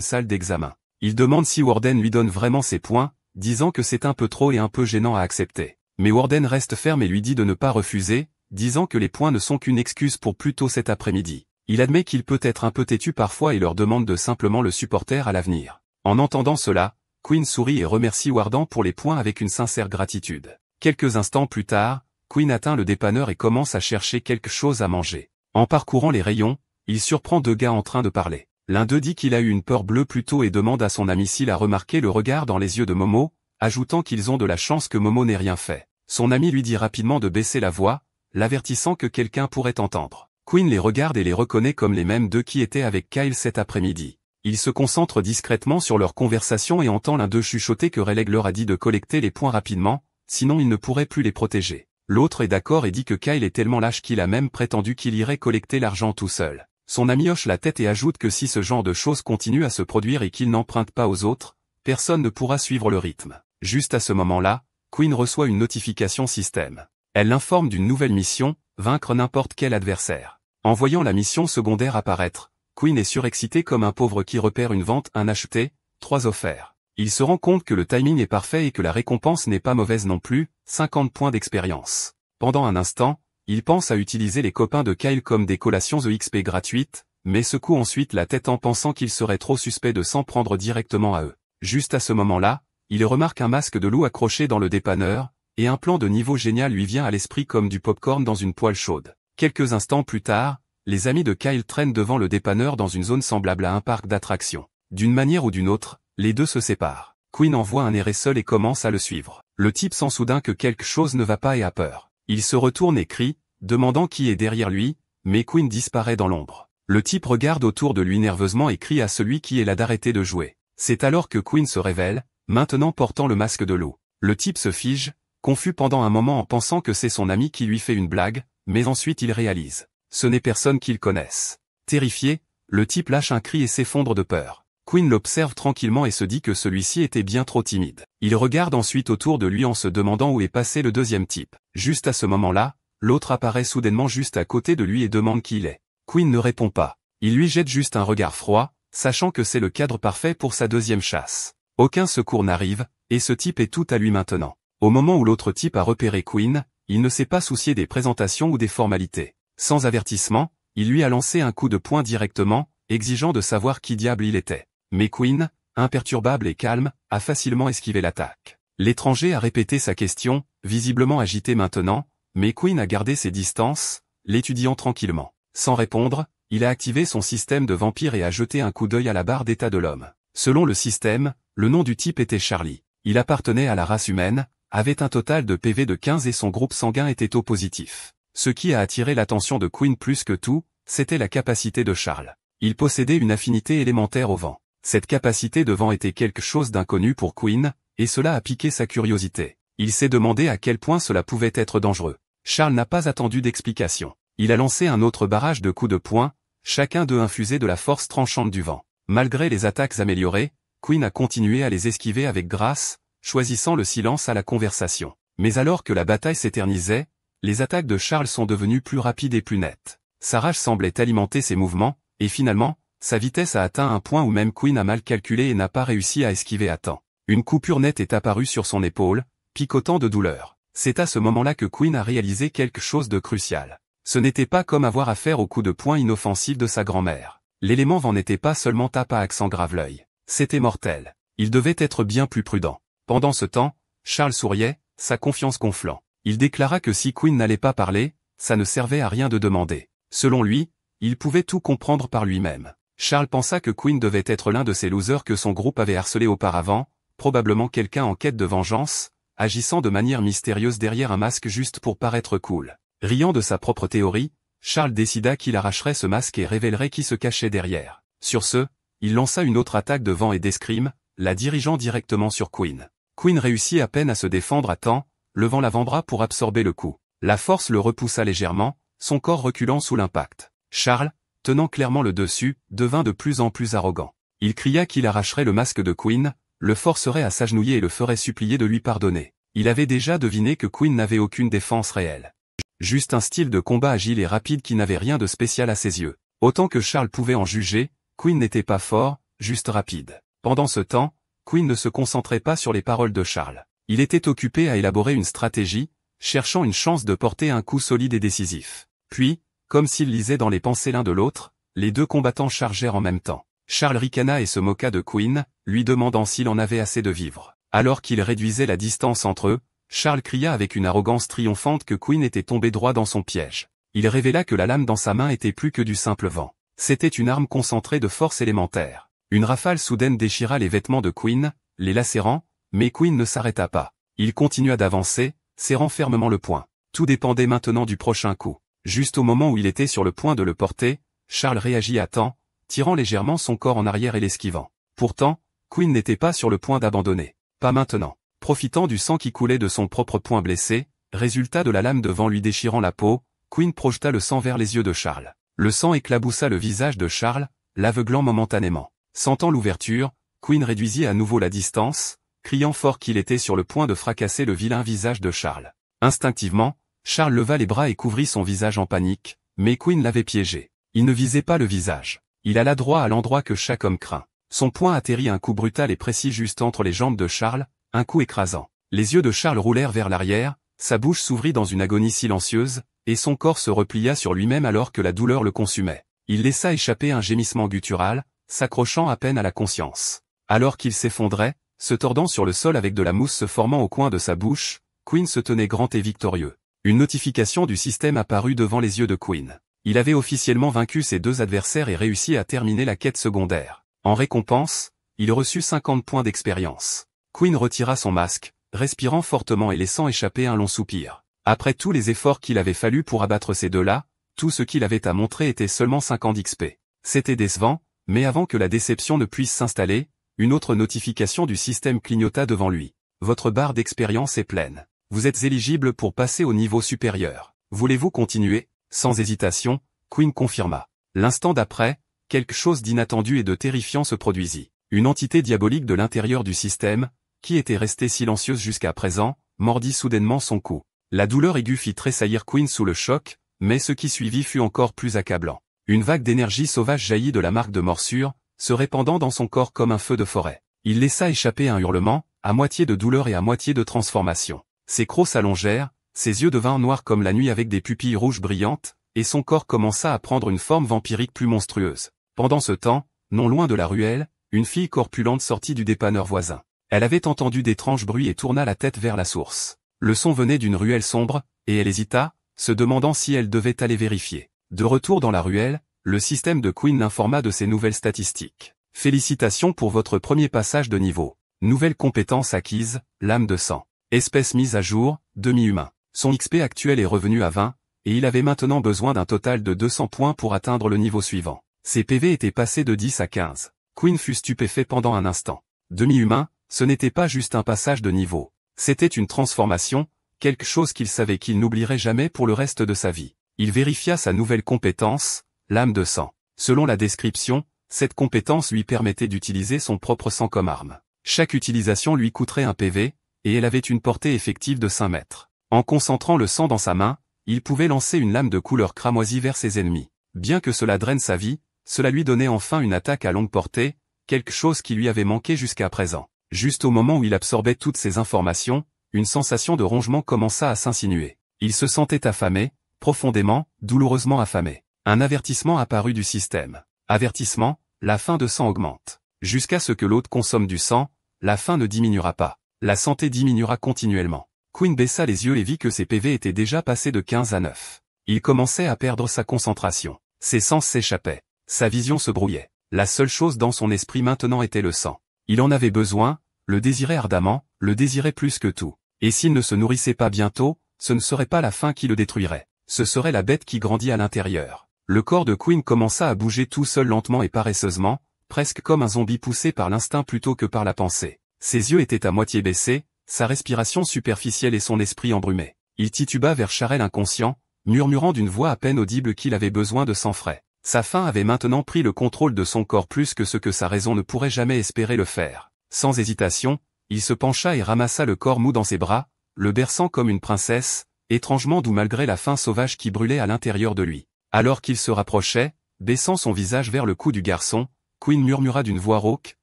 salle d'examen. Il demande si Warden lui donne vraiment ses points, disant que c'est un peu trop et un peu gênant à accepter. Mais Warden reste ferme et lui dit de ne pas refuser, disant que les points ne sont qu'une excuse pour plus tôt cet après-midi. Il admet qu'il peut être un peu têtu parfois et leur demande de simplement le supporter à l'avenir. En entendant cela, Quinn sourit et remercie Warden pour les points avec une sincère gratitude. Quelques instants plus tard, Quinn atteint le dépanneur et commence à chercher quelque chose à manger. En parcourant les rayons, il surprend 2 gars en train de parler. L'un d'eux dit qu'il a eu une peur bleue plus tôt et demande à son ami s'il a remarqué le regard dans les yeux de Momo, ajoutant qu'ils ont de la chance que Momo n'ait rien fait. Son ami lui dit rapidement de baisser la voix, l'avertissant que quelqu'un pourrait entendre. Quinn les regarde et les reconnaît comme les mêmes 2 qui étaient avec Kyle cet après-midi. Il se concentre discrètement sur leur conversation et entend l'un d'eux chuchoter que Rayleigh leur a dit de collecter les points rapidement, sinon il ne pourrait plus les protéger. L'autre est d'accord et dit que Kyle est tellement lâche qu'il a même prétendu qu'il irait collecter l'argent tout seul. Son ami hoche la tête et ajoute que si ce genre de choses continue à se produire et qu'il n'emprunte pas aux autres, personne ne pourra suivre le rythme. Juste à ce moment-là, Quinn reçoit une notification système. Elle l'informe d'une nouvelle mission, vaincre n'importe quel adversaire. En voyant la mission secondaire apparaître, Quinn est surexcité comme un pauvre qui repère une vente, un acheté, 3 offerts. Il se rend compte que le timing est parfait et que la récompense n'est pas mauvaise non plus, 50 points d'expérience. Pendant un instant, il pense à utiliser les copains de Kyle comme des collations EXP gratuites, mais secoue ensuite la tête en pensant qu'il serait trop suspect de s'en prendre directement à eux. Juste à ce moment-là, il remarque un masque de loup accroché dans le dépanneur, et un plan de niveau génial lui vient à l'esprit comme du popcorn dans une poêle chaude. Quelques instants plus tard, les amis de Kyle traînent devant le dépanneur dans une zone semblable à un parc d'attractions. D'une manière ou d'une autre, les deux se séparent. Quinn envoie un erré seul et commence à le suivre. Le type sent soudain que quelque chose ne va pas et a peur. Il se retourne et crie, demandant qui est derrière lui, mais Quinn disparaît dans l'ombre. Le type regarde autour de lui nerveusement et crie à celui qui est là d'arrêter de jouer. C'est alors que Quinn se révèle, maintenant portant le masque de loup. Le type se fige, confus pendant un moment en pensant que c'est son ami qui lui fait une blague, mais ensuite il réalise. Ce n'est personne qu'il connaisse. Terrifié, le type lâche un cri et s'effondre de peur. Quinn l'observe tranquillement et se dit que celui-ci était bien trop timide. Il regarde ensuite autour de lui en se demandant où est passé le deuxième type. Juste à ce moment-là, l'autre apparaît soudainement juste à côté de lui et demande qui il est. Quinn ne répond pas. Il lui jette juste un regard froid, sachant que c'est le cadre parfait pour sa deuxième chasse. Aucun secours n'arrive, et ce type est tout à lui maintenant. Au moment où l'autre type a repéré Quinn, il ne s'est pas soucié des présentations ou des formalités. Sans avertissement, il lui a lancé un coup de poing directement, exigeant de savoir qui diable il était. Mais Quinn, imperturbable et calme, a facilement esquivé l'attaque. L'étranger a répété sa question, visiblement agité maintenant, mais Quinn a gardé ses distances, l'étudiant tranquillement. Sans répondre, il a activé son système de vampire et a jeté un coup d'œil à la barre d'état de l'homme. Selon le système, le nom du type était Charlie. Il appartenait à la race humaine, avait un total de PV de 15 et son groupe sanguin était O positif. Ce qui a attiré l'attention de Quinn plus que tout, c'était la capacité de Charles. Il possédait une affinité élémentaire au vent. Cette capacité de vent était quelque chose d'inconnu pour Quinn, et cela a piqué sa curiosité. Il s'est demandé à quel point cela pouvait être dangereux. Charles n'a pas attendu d'explication. Il a lancé un autre barrage de coups de poing, chacun d'eux infusé de la force tranchante du vent. Malgré les attaques améliorées, Quinn a continué à les esquiver avec grâce, choisissant le silence à la conversation. Mais alors que la bataille s'éternisait, les attaques de Charles sont devenues plus rapides et plus nettes. Sa rage semblait alimenter ses mouvements, et finalement, sa vitesse a atteint un point où même Quinn a mal calculé et n'a pas réussi à esquiver à temps. Une coupure nette est apparue sur son épaule, picotant de douleur. C'est à ce moment-là que Quinn a réalisé quelque chose de crucial. Ce n'était pas comme avoir affaire au coup de poing inoffensif de sa grand-mère. L'élément vent n'était pas seulement tape à accent grave l'œil. C'était mortel. Il devait être bien plus prudent. Pendant ce temps, Charles souriait, sa confiance gonflant. Il déclara que si Quinn n'allait pas parler, ça ne servait à rien de demander. Selon lui, il pouvait tout comprendre par lui-même. Charles pensa que Quinn devait être l'un de ces losers que son groupe avait harcelé auparavant, probablement quelqu'un en quête de vengeance, agissant de manière mystérieuse derrière un masque juste pour paraître cool. Riant de sa propre théorie, Charles décida qu'il arracherait ce masque et révélerait qui se cachait derrière. Sur ce, il lança une autre attaque de vent et d'escrime, la dirigeant directement sur Quinn. Quinn réussit à peine à se défendre à temps, levant l'avant-bras pour absorber le coup. La force le repoussa légèrement, son corps reculant sous l'impact. Charles, tenant clairement le dessus, devint de plus en plus arrogant. Il cria qu'il arracherait le masque de Queen, le forcerait à s'agenouiller et le ferait supplier de lui pardonner. Il avait déjà deviné que Queen n'avait aucune défense réelle. Juste un style de combat agile et rapide qui n'avait rien de spécial à ses yeux. Autant que Charles pouvait en juger, Queen n'était pas fort, juste rapide. Pendant ce temps, Queen ne se concentrait pas sur les paroles de Charles. Il était occupé à élaborer une stratégie, cherchant une chance de porter un coup solide et décisif. Puis, comme s'ils lisaient dans les pensées l'un de l'autre, les deux combattants chargèrent en même temps. Charles ricana et se moqua de Queen, lui demandant s'il en avait assez de vivre. Alors qu'il réduisait la distance entre eux, Charles cria avec une arrogance triomphante que Queen était tombé droit dans son piège. Il révéla que la lame dans sa main était plus que du simple vent. C'était une arme concentrée de force élémentaire. Une rafale soudaine déchira les vêtements de Queen, les lacérant, mais Queen ne s'arrêta pas. Il continua d'avancer, serrant fermement le poing. Tout dépendait maintenant du prochain coup. Juste au moment où il était sur le point de le porter, Charles réagit à temps, tirant légèrement son corps en arrière et l'esquivant. Pourtant, Queen n'était pas sur le point d'abandonner. Pas maintenant. Profitant du sang qui coulait de son propre poing blessé, résultat de la lame de vent lui déchirant la peau, Queen projeta le sang vers les yeux de Charles. Le sang éclaboussa le visage de Charles, l'aveuglant momentanément. Sentant l'ouverture, Queen réduisit à nouveau la distance, criant fort qu'il était sur le point de fracasser le vilain visage de Charles. Instinctivement, Charles leva les bras et couvrit son visage en panique, mais Queen l'avait piégé. Il ne visait pas le visage. Il alla droit à l'endroit que chaque homme craint. Son poing atterrit un coup brutal et précis juste entre les jambes de Charles, un coup écrasant. Les yeux de Charles roulèrent vers l'arrière, sa bouche s'ouvrit dans une agonie silencieuse, et son corps se replia sur lui-même alors que la douleur le consumait. Il laissa échapper un gémissement guttural, s'accrochant à peine à la conscience. Alors qu'il s'effondrait, se tordant sur le sol avec de la mousse se formant au coin de sa bouche, Queen se tenait grand et victorieux. Une notification du système apparut devant les yeux de Queen. Il avait officiellement vaincu ses deux adversaires et réussi à terminer la quête secondaire. En récompense, il reçut 50 points d'expérience. Queen retira son masque, respirant fortement et laissant échapper un long soupir. Après tous les efforts qu'il avait fallu pour abattre ces deux-là, tout ce qu'il avait à montrer était seulement 50 XP. C'était décevant, mais avant que la déception ne puisse s'installer, une autre notification du système clignota devant lui. Votre barre d'expérience est pleine. Vous êtes éligible pour passer au niveau supérieur. Voulez-vous continuer? Sans hésitation, Queen confirma. L'instant d'après, quelque chose d'inattendu et de terrifiant se produisit. Une entité diabolique de l'intérieur du système, qui était restée silencieuse jusqu'à présent, mordit soudainement son cou. La douleur aiguë fit tressaillir Queen sous le choc, mais ce qui suivit fut encore plus accablant. Une vague d'énergie sauvage jaillit de la marque de morsure, se répandant dans son corps comme un feu de forêt. Il laissa échapper un hurlement, à moitié de douleur et à moitié de transformation. Ses crocs s'allongèrent, ses yeux devinrent noirs comme la nuit avec des pupilles rouges brillantes, et son corps commença à prendre une forme vampirique plus monstrueuse. Pendant ce temps, non loin de la ruelle, une fille corpulente sortit du dépanneur voisin. Elle avait entendu d'étranges bruits et tourna la tête vers la source. Le son venait d'une ruelle sombre, et elle hésita, se demandant si elle devait aller vérifier. De retour dans la ruelle, le système de Queen l'informa de ses nouvelles statistiques. Félicitations pour votre premier passage de niveau. Nouvelle compétence acquise, lame de sang. Espèce mise à jour, demi-humain. Son XP actuel est revenu à 20, et il avait maintenant besoin d'un total de 200 points pour atteindre le niveau suivant. Ses PV étaient passés de 10 à 15. Queen fut stupéfait pendant un instant. Demi-humain, ce n'était pas juste un passage de niveau. C'était une transformation, quelque chose qu'il savait qu'il n'oublierait jamais pour le reste de sa vie. Il vérifia sa nouvelle compétence, lame de sang. Selon la description, cette compétence lui permettait d'utiliser son propre sang comme arme. Chaque utilisation lui coûterait un PV, et elle avait une portée effective de 5 mètres. En concentrant le sang dans sa main, il pouvait lancer une lame de couleur cramoisie vers ses ennemis. Bien que cela draine sa vie, cela lui donnait enfin une attaque à longue portée, quelque chose qui lui avait manqué jusqu'à présent. Juste au moment où il absorbait toutes ces informations, une sensation de rongement commença à s'insinuer. Il se sentait affamé, profondément, douloureusement affamé. Un avertissement apparut du système. Avertissement, la faim de sang augmente. Jusqu'à ce que l'hôte consomme du sang, la faim ne diminuera pas. La santé diminuera continuellement. Queen baissa les yeux et vit que ses PV étaient déjà passés de 15 à 9. Il commençait à perdre sa concentration. Ses sens s'échappaient. Sa vision se brouillait. La seule chose dans son esprit maintenant était le sang. Il en avait besoin, le désirait ardemment, le désirait plus que tout. Et s'il ne se nourrissait pas bientôt, ce ne serait pas la faim qui le détruirait. Ce serait la bête qui grandit à l'intérieur. Le corps de Queen commença à bouger tout seul lentement et paresseusement, presque comme un zombie poussé par l'instinct plutôt que par la pensée. Ses yeux étaient à moitié baissés, sa respiration superficielle et son esprit embrumé. Il tituba vers Charel inconscient, murmurant d'une voix à peine audible qu'il avait besoin de sang frais. Sa faim avait maintenant pris le contrôle de son corps plus que ce que sa raison ne pourrait jamais espérer le faire. Sans hésitation, il se pencha et ramassa le corps mou dans ses bras, le berçant comme une princesse, étrangement doux malgré la faim sauvage qui brûlait à l'intérieur de lui. Alors qu'il se rapprochait, baissant son visage vers le cou du garçon, Quinn murmura d'une voix rauque,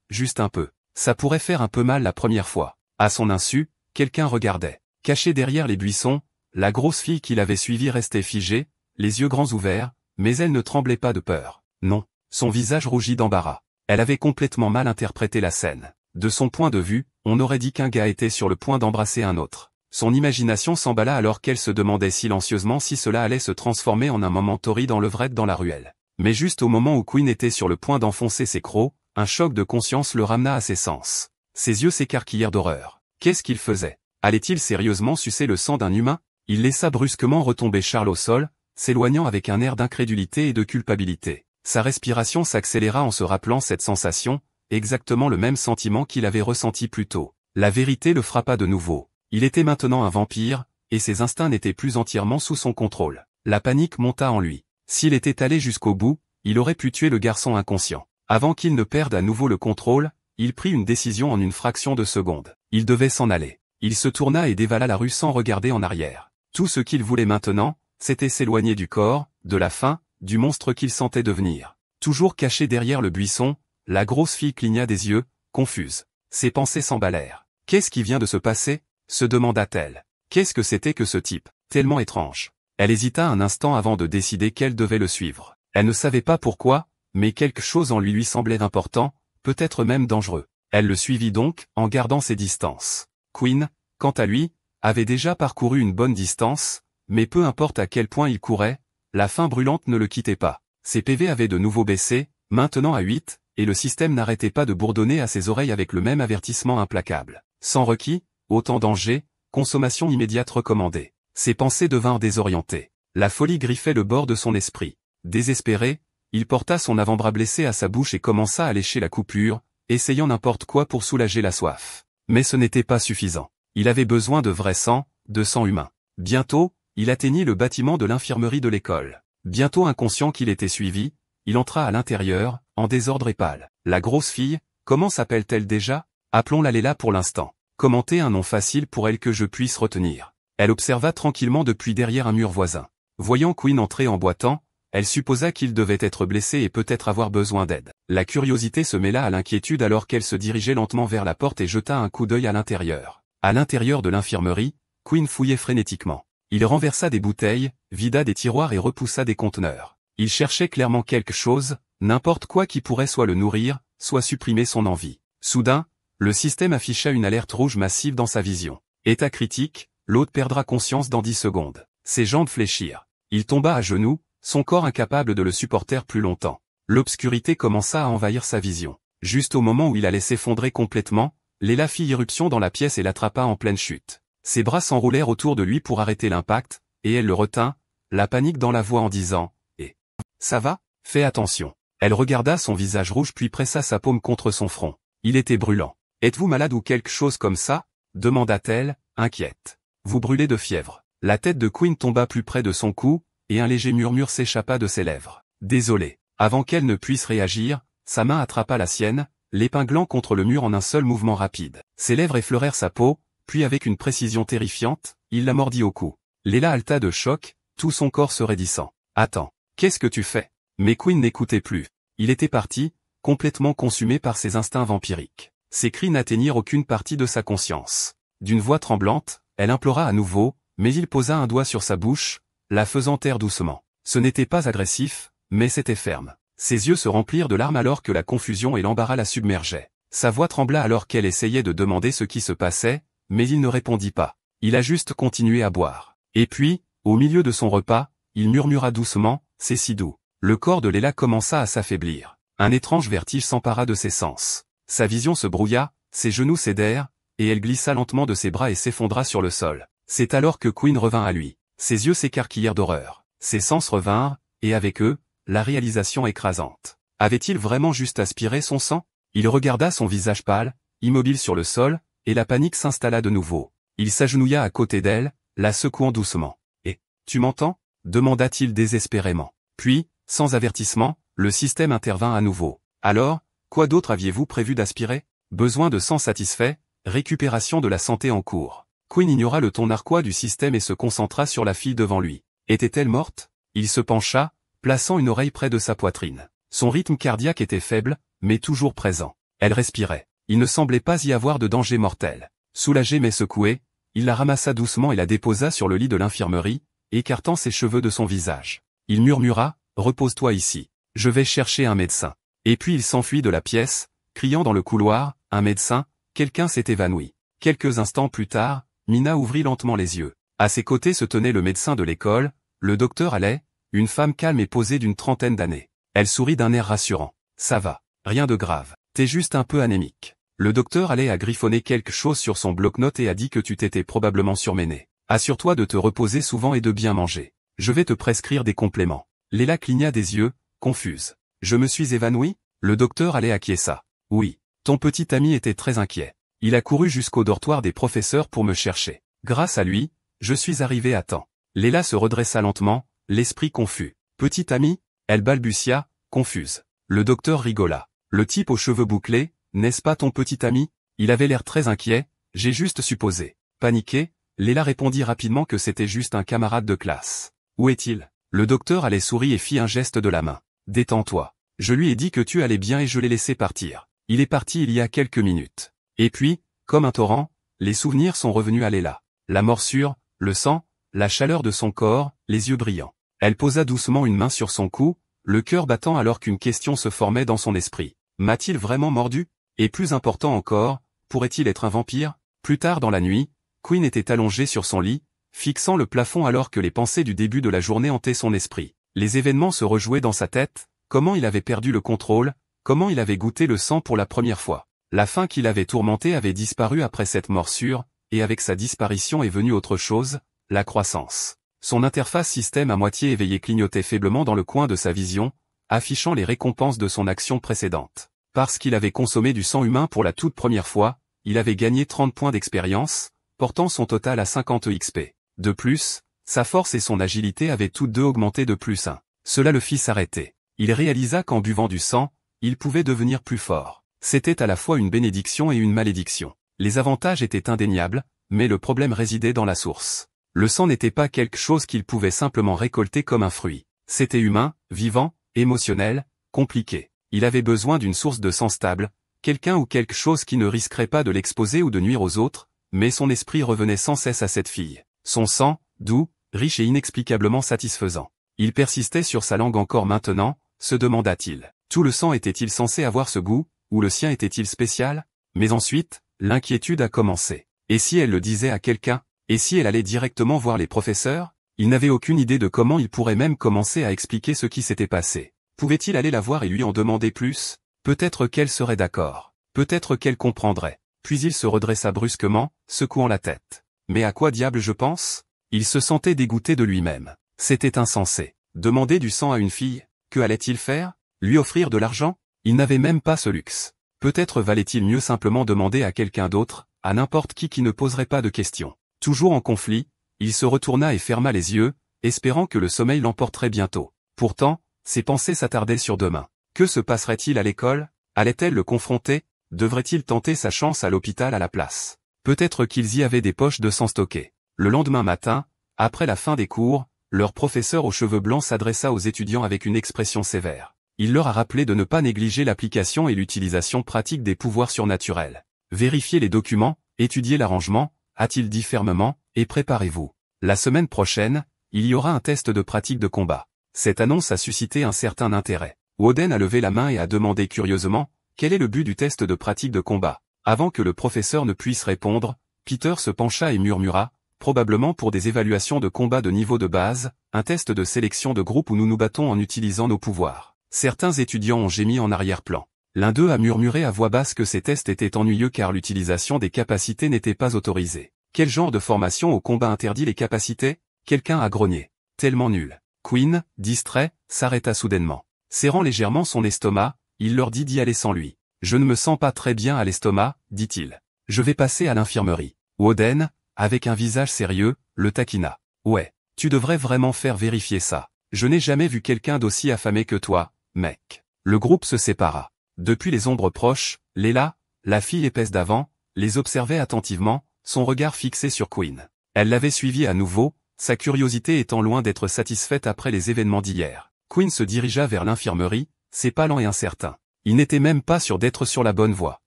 juste un peu. Ça pourrait faire un peu mal la première fois. À son insu, quelqu'un regardait. Cachée derrière les buissons, la grosse fille qui l'avait suivie restait figée, les yeux grands ouverts, mais elle ne tremblait pas de peur. Non, son visage rougit d'embarras. Elle avait complètement mal interprété la scène. De son point de vue, on aurait dit qu'un gars était sur le point d'embrasser un autre. Son imagination s'emballa alors qu'elle se demandait silencieusement si cela allait se transformer en un moment torride en levrette dans la ruelle. Mais juste au moment où Quinn était sur le point d'enfoncer ses crocs, un choc de conscience le ramena à ses sens. Ses yeux s'écarquillèrent d'horreur. Qu'est-ce qu'il faisait? Allait-il sérieusement sucer le sang d'un humain? Il laissa brusquement retomber Charles au sol, s'éloignant avec un air d'incrédulité et de culpabilité. Sa respiration s'accéléra en se rappelant cette sensation, exactement le même sentiment qu'il avait ressenti plus tôt. La vérité le frappa de nouveau. Il était maintenant un vampire, et ses instincts n'étaient plus entièrement sous son contrôle. La panique monta en lui. S'il était allé jusqu'au bout, il aurait pu tuer le garçon inconscient. Avant qu'il ne perde à nouveau le contrôle, il prit une décision en une fraction de seconde. Il devait s'en aller. Il se tourna et dévala la rue sans regarder en arrière. Tout ce qu'il voulait maintenant, c'était s'éloigner du corps, de la faim, du monstre qu'il sentait devenir. Toujours caché derrière le buisson, la grosse fille cligna des yeux, confuse. Ses pensées s'emballèrent. Qu'est-ce qui vient de se passer? Se demanda-t-elle. Qu'est-ce que c'était que ce type, tellement étrange? Elle hésita un instant avant de décider qu'elle devait le suivre. Elle ne savait pas pourquoi, mais quelque chose en lui semblait important, peut-être même dangereux. Elle le suivit donc, en gardant ses distances. Quinn, quant à lui, avait déjà parcouru une bonne distance, mais peu importe à quel point il courait, la faim brûlante ne le quittait pas. Ses PV avaient de nouveau baissé, maintenant à 8, et le système n'arrêtait pas de bourdonner à ses oreilles avec le même avertissement implacable. Sans requis, autant danger, consommation immédiate recommandée. Ses pensées devinrent désorientées. La folie griffait le bord de son esprit. Désespéré, il porta son avant-bras blessé à sa bouche et commença à lécher la coupure, essayant n'importe quoi pour soulager la soif. Mais ce n'était pas suffisant. Il avait besoin de vrai sang, de sang humain. Bientôt, il atteignit le bâtiment de l'infirmerie de l'école. Bientôt inconscient qu'il était suivi, il entra à l'intérieur, en désordre et pâle. La grosse fille, comment s'appelle-t-elle déjà? Appelons-la Léla pour l'instant. Commentez un nom facile pour elle que je puisse retenir. Elle observa tranquillement depuis derrière un mur voisin. Voyant Quinn entrer en boitant, elle supposa qu'il devait être blessé et peut-être avoir besoin d'aide. La curiosité se mêla à l'inquiétude alors qu'elle se dirigeait lentement vers la porte et jeta un coup d'œil à l'intérieur. À l'intérieur de l'infirmerie, Quinn fouillait frénétiquement. Il renversa des bouteilles, vida des tiroirs et repoussa des conteneurs. Il cherchait clairement quelque chose, n'importe quoi qui pourrait soit le nourrir, soit supprimer son envie. Soudain, le système afficha une alerte rouge massive dans sa vision. État critique, l'hôte perdra conscience dans 10 secondes. Ses jambes fléchirent. Il tomba à genoux, son corps incapable de le supporter plus longtemps. L'obscurité commença à envahir sa vision. Juste au moment où il allait s'effondrer complètement, Léla fit irruption dans la pièce et l'attrapa en pleine chute. Ses bras s'enroulèrent autour de lui pour arrêter l'impact, et elle le retint, la panique dans la voix en disant « Eh, ça va? Fais attention ». Elle regarda son visage rouge puis pressa sa paume contre son front. Il était brûlant. « Êtes-vous malade ou quelque chose comme ça ?» demanda-t-elle, inquiète. « Vous brûlez de fièvre ». La tête de Quinn tomba plus près de son cou, et un léger murmure s'échappa de ses lèvres. « Désolé ». Avant qu'elle ne puisse réagir, sa main attrapa la sienne, l'épinglant contre le mur en un seul mouvement rapide. Ses lèvres effleurèrent sa peau, puis avec une précision terrifiante, il la mordit au cou. Léla halta de choc, tout son corps se raidissant. « Attends, qu'est-ce que tu fais ?» Mais Quinn n'écoutait plus. Il était parti, complètement consumé par ses instincts vampiriques. Ses cris n'atteignirent aucune partie de sa conscience. D'une voix tremblante, elle implora à nouveau, mais il posa un doigt sur sa bouche, la faisant taire doucement. Ce n'était pas agressif, mais c'était ferme. Ses yeux se remplirent de larmes alors que la confusion et l'embarras la submergeaient. Sa voix trembla alors qu'elle essayait de demander ce qui se passait, mais il ne répondit pas. Il a juste continué à boire. Et puis, au milieu de son repas, il murmura doucement, « C'est si doux ». Le corps de Léla commença à s'affaiblir. Un étrange vertige s'empara de ses sens. Sa vision se brouilla, ses genoux cédèrent, et elle glissa lentement de ses bras et s'effondra sur le sol. C'est alors que Quinn revint à lui. Ses yeux s'écarquillèrent d'horreur. Ses sens revinrent, et avec eux, la réalisation écrasante. Avait-il vraiment juste aspiré son sang? Il regarda son visage pâle, immobile sur le sol, et la panique s'installa de nouveau. Il s'agenouilla à côté d'elle, la secouant doucement. « Et, tu m'entends » demanda-t-il désespérément. Puis, sans avertissement, le système intervint à nouveau. « Alors, quoi d'autre aviez-vous prévu d'aspirer ? Besoin de sang satisfait, récupération de la santé en cours. » Quinn ignora le ton narquois du système et se concentra sur la fille devant lui. Était-elle morte? Il se pencha, plaçant une oreille près de sa poitrine. Son rythme cardiaque était faible, mais toujours présent. Elle respirait. Il ne semblait pas y avoir de danger mortel. Soulagé mais secoué, il la ramassa doucement et la déposa sur le lit de l'infirmerie, écartant ses cheveux de son visage. Il murmura, « Repose-toi ici. Je vais chercher un médecin. » Et puis il s'enfuit de la pièce, criant dans le couloir, « Un médecin ?» Quelqu'un s'est évanoui. Quelques instants plus tard, Mina ouvrit lentement les yeux. À ses côtés se tenait le médecin de l'école, le docteur Allais, une femme calme et posée d'une trentaine d'années. Elle sourit d'un air rassurant. « Ça va. Rien de grave. T'es juste un peu anémique. » Le docteur Allais a griffonné quelque chose sur son bloc-notes et a dit que tu t'étais probablement surmené. Assure-toi de te reposer souvent et de bien manger. Je vais te prescrire des compléments. Léla cligna des yeux, confuse. Je me suis évanoui? Le docteur Allais acquiesça. Oui. Ton petit ami était très inquiet. Il a couru jusqu'au dortoir des professeurs pour me chercher. Grâce à lui, je suis arrivé à temps. Léla se redressa lentement, l'esprit confus. Petit ami? Elle balbutia, confuse. Le docteur rigola. Le type aux cheveux bouclés, n'est-ce pas ton petit ami? Il avait l'air très inquiet, j'ai juste supposé. Paniqué, Léla répondit rapidement que c'était juste un camarade de classe. Où est-il? Le docteur Allais sourit et fit un geste de la main. Détends-toi. Je lui ai dit que tu allais bien et je l'ai laissé partir. Il est parti il y a quelques minutes. Et puis, comme un torrent, les souvenirs sont revenus à Léla. La morsure, le sang, la chaleur de son corps, les yeux brillants. Elle posa doucement une main sur son cou, le cœur battant alors qu'une question se formait dans son esprit. M'a-t-il vraiment mordu? Et plus important encore, pourrait-il être un vampire? Plus tard dans la nuit, Quinn était allongé sur son lit, fixant le plafond alors que les pensées du début de la journée hantaient son esprit. Les événements se rejouaient dans sa tête, comment il avait perdu le contrôle, comment il avait goûté le sang pour la première fois. La faim qui l'avait tourmenté avait disparu après cette morsure, et avec sa disparition est venue autre chose, la croissance. Son interface système à moitié éveillé clignotait faiblement dans le coin de sa vision, affichant les récompenses de son action précédente. Parce qu'il avait consommé du sang humain pour la toute première fois, il avait gagné 30 points d'expérience, portant son total à 50 XP. De plus, sa force et son agilité avaient toutes deux augmenté de +1. Cela le fit s'arrêter. Il réalisa qu'en buvant du sang, il pouvait devenir plus fort. C'était à la fois une bénédiction et une malédiction. Les avantages étaient indéniables, mais le problème résidait dans la source. Le sang n'était pas quelque chose qu'il pouvait simplement récolter comme un fruit. C'était humain, vivant, émotionnel, compliqué. Il avait besoin d'une source de sang stable, quelqu'un ou quelque chose qui ne risquerait pas de l'exposer ou de nuire aux autres, mais son esprit revenait sans cesse à cette fille. Son sang, doux, riche et inexplicablement satisfaisant. Il persistait sur sa langue encore maintenant, se demanda-t-il. Tout le sang était-il censé avoir ce goût, ou le sien était-il spécial? Mais ensuite, l'inquiétude a commencé. Et si elle le disait à quelqu'un? Et si elle allait directement voir les professeurs? Il n'avait aucune idée de comment il pourrait même commencer à expliquer ce qui s'était passé. Pouvait-il aller la voir et lui en demander plus? Peut-être qu'elle serait d'accord. Peut-être qu'elle comprendrait. Puis il se redressa brusquement, secouant la tête. Mais à quoi diable je pense? Il se sentait dégoûté de lui-même. C'était insensé. Demander du sang à une fille, que allait-il faire? Lui offrir de l'argent? Il n'avait même pas ce luxe. Peut-être valait-il mieux simplement demander à quelqu'un d'autre, à n'importe qui ne poserait pas de questions. Toujours en conflit, il se retourna et ferma les yeux, espérant que le sommeil l'emporterait bientôt. Pourtant, ses pensées s'attardaient sur demain. Que se passerait-il à l'école? Allait-elle le confronter? Devrait-il tenter sa chance à l'hôpital à la place? Peut-être qu'ils y avaient des poches de sang stockées. Le lendemain matin, après la fin des cours, leur professeur aux cheveux blancs s'adressa aux étudiants avec une expression sévère. Il leur a rappelé de ne pas négliger l'application et l'utilisation pratique des pouvoirs surnaturels. Vérifiez les documents, étudiez l'arrangement, a-t-il dit fermement, et préparez-vous. La semaine prochaine, il y aura un test de pratique de combat. Cette annonce a suscité un certain intérêt. Woden a levé la main et a demandé curieusement, quel est le but du test de pratique de combat? Avant que le professeur ne puisse répondre, Peter se pencha et murmura, probablement pour des évaluations de combat de niveau de base, un test de sélection de groupe où nous nous battons en utilisant nos pouvoirs. Certains étudiants ont gémi en arrière-plan. L'un d'eux a murmuré à voix basse que ces tests étaient ennuyeux car l'utilisation des capacités n'était pas autorisée. Quel genre de formation au combat interdit les capacités? Quelqu'un a grogné. Tellement nul. Quinn, distrait, s'arrêta soudainement. Serrant légèrement son estomac, il leur dit d'y aller sans lui. Je ne me sens pas très bien à l'estomac, dit-il. Je vais passer à l'infirmerie. Woden, avec un visage sérieux, le taquina. Ouais, tu devrais vraiment faire vérifier ça. Je n'ai jamais vu quelqu'un d'aussi affamé que toi, mec. Le groupe se sépara. Depuis les ombres proches, Leila, la fille épaisse d'avant, les observait attentivement, son regard fixé sur Quinn. Elle l'avait suivi à nouveau, sa curiosité étant loin d'être satisfaite après les événements d'hier. Quinn se dirigea vers l'infirmerie, ses pas lents et incertains. Il n'était même pas sûr d'être sur la bonne voie.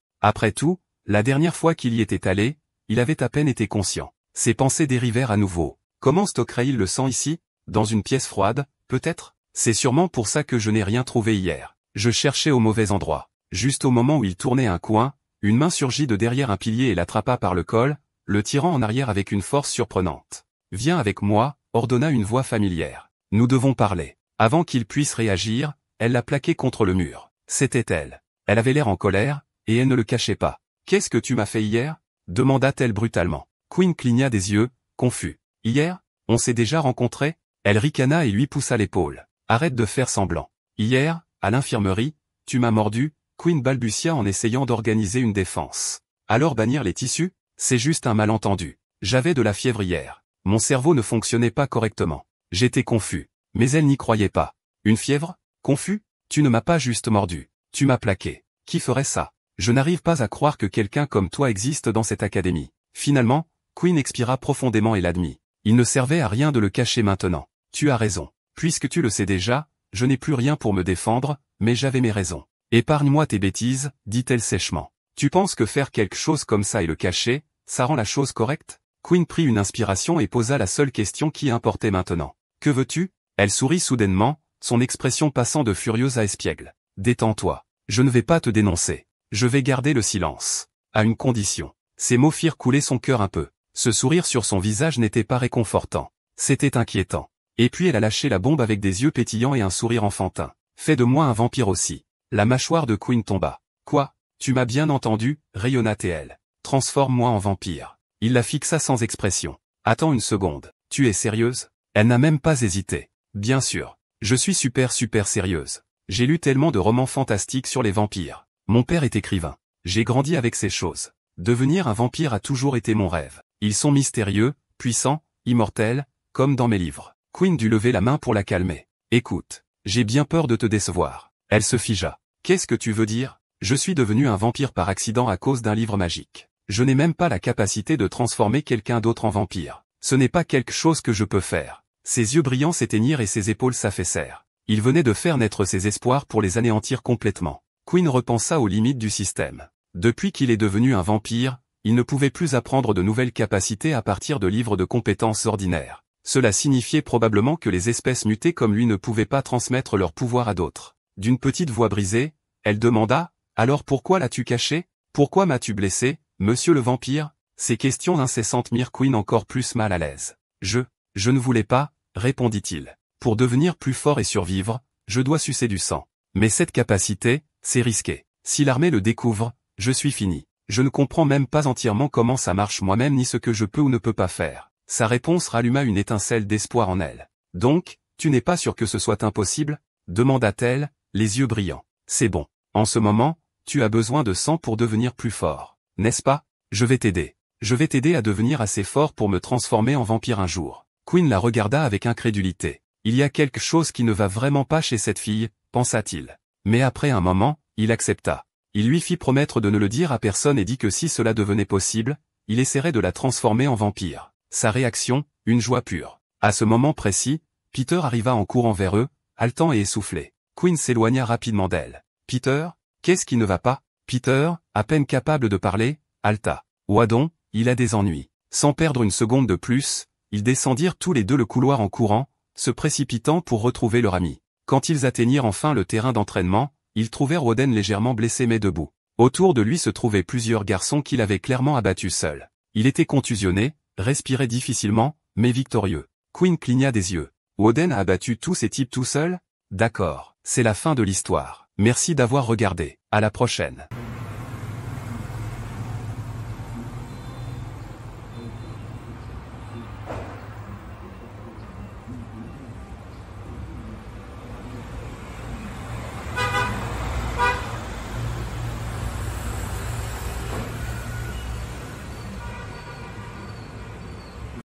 Après tout, la dernière fois qu'il y était allé, il avait à peine été conscient. Ses pensées dérivèrent à nouveau. Comment stockerait-il le sang ici? Dans une pièce froide, peut-être? C'est sûrement pour ça que je n'ai rien trouvé hier. Je cherchais au mauvais endroit. Juste au moment où il tournait un coin, une main surgit de derrière un pilier et l'attrapa par le col, le tirant en arrière avec une force surprenante. « Viens avec moi », ordonna une voix familière. « Nous devons parler. » Avant qu'il puisse réagir, elle l'a plaqué contre le mur. C'était elle. Elle avait l'air en colère, et elle ne le cachait pas. « Qu'est-ce que tu m'as fait hier ?» demanda-t-elle brutalement. Quinn cligna des yeux, confus. « Hier? On s'est déjà rencontrés ?» Elle ricana et lui poussa l'épaule. « Arrête de faire semblant. Hier, à l'infirmerie, tu m'as mordu ?» Quinn balbutia en essayant d'organiser une défense. « Alors bannir les tissus? C'est juste un malentendu. J'avais de la fièvre hier. Mon cerveau ne fonctionnait pas correctement. J'étais confus. Mais elle n'y croyait pas. Une fièvre? Confus? Tu ne m'as pas juste mordu. Tu m'as plaqué. Qui ferait ça? Je n'arrive pas à croire que quelqu'un comme toi existe dans cette académie. » Finalement, Quinn expira profondément et l'admit. Il ne servait à rien de le cacher maintenant. Tu as raison. Puisque tu le sais déjà, je n'ai plus rien pour me défendre, mais j'avais mes raisons. Épargne-moi tes bêtises, dit-elle sèchement. Tu penses que faire quelque chose comme ça et le cacher, ça rend la chose correcte? Quinn prit une inspiration et posa la seule question qui importait maintenant. Que veux-tu? Elle sourit soudainement, son expression passant de furieuse à espiègle. Détends-toi. Je ne vais pas te dénoncer. Je vais garder le silence. À une condition. Ces mots firent couler son cœur un peu. Ce sourire sur son visage n'était pas réconfortant. C'était inquiétant. Et puis elle a lâché la bombe avec des yeux pétillants et un sourire enfantin. Fais de moi un vampire aussi. La mâchoire de Quinn tomba. Quoi? Tu m'as bien entendu, rayonna-t-elle. Transforme-moi en vampire. Il la fixa sans expression. Attends une seconde. Tu es sérieuse? Elle n'a même pas hésité. Bien sûr. Je suis super sérieuse. J'ai lu tellement de romans fantastiques sur les vampires. Mon père est écrivain. J'ai grandi avec ces choses. Devenir un vampire a toujours été mon rêve. Ils sont mystérieux, puissants, immortels, comme dans mes livres. Quinn dut lever la main pour la calmer. Écoute, j'ai bien peur de te décevoir. Elle se figea. Qu'est-ce que tu veux dire? Je suis devenu un vampire par accident à cause d'un livre magique. Je n'ai même pas la capacité de transformer quelqu'un d'autre en vampire. Ce n'est pas quelque chose que je peux faire. Ses yeux brillants s'éteignirent et ses épaules s'affaissèrent. Il venait de faire naître ses espoirs pour les anéantir complètement. Quinn repensa aux limites du système. Depuis qu'il est devenu un vampire, il ne pouvait plus apprendre de nouvelles capacités à partir de livres de compétences ordinaires. Cela signifiait probablement que les espèces mutées comme lui ne pouvaient pas transmettre leur pouvoir à d'autres. D'une petite voix brisée, elle demanda, « Alors pourquoi l'as-tu caché? Pourquoi m'as-tu blessé, monsieur le vampire ?» Ces questions incessantes mirent Quinn encore plus mal à l'aise. « Je ne voulais pas, » répondit-il. « Pour devenir plus fort et survivre, je dois sucer du sang. Mais cette capacité, c'est risqué. Si l'armée le découvre, je suis fini. Je ne comprends même pas entièrement comment ça marche moi-même ni ce que je peux ou ne peux pas faire. » Sa réponse ralluma une étincelle d'espoir en elle. « Donc, tu n'es pas sûr que ce soit impossible ?» demanda-t-elle, les yeux brillants. « C'est bon. En ce moment, tu as besoin de sang pour devenir plus fort. N'est-ce pas? Je vais t'aider. Je vais t'aider à devenir assez fort pour me transformer en vampire un jour. » Quinn la regarda avec incrédulité. Il y a quelque chose qui ne va vraiment pas chez cette fille, pensa-t-il. Mais après un moment, il accepta. Il lui fit promettre de ne le dire à personne et dit que si cela devenait possible, il essaierait de la transformer en vampire. Sa réaction, une joie pure. À ce moment précis, Peter arriva en courant vers eux, haletant et essoufflé. Quinn s'éloigna rapidement d'elle. « Peter, qu'est-ce qui ne va pas ?» Peter, à peine capable de parler, haleta. « Ouadon, il a des ennuis. » Sans perdre une seconde de plus, ils descendirent tous les deux le couloir en courant, se précipitant pour retrouver leur ami. Quand ils atteignirent enfin le terrain d'entraînement, ils trouvèrent Woden légèrement blessé mais debout. Autour de lui se trouvaient plusieurs garçons qu'il avait clairement abattus seul. Il était contusionné, respirait difficilement, mais victorieux. Quinn cligna des yeux. Woden a abattu tous ces types tout seul? D'accord, c'est la fin de l'histoire. Merci d'avoir regardé. À la prochaine.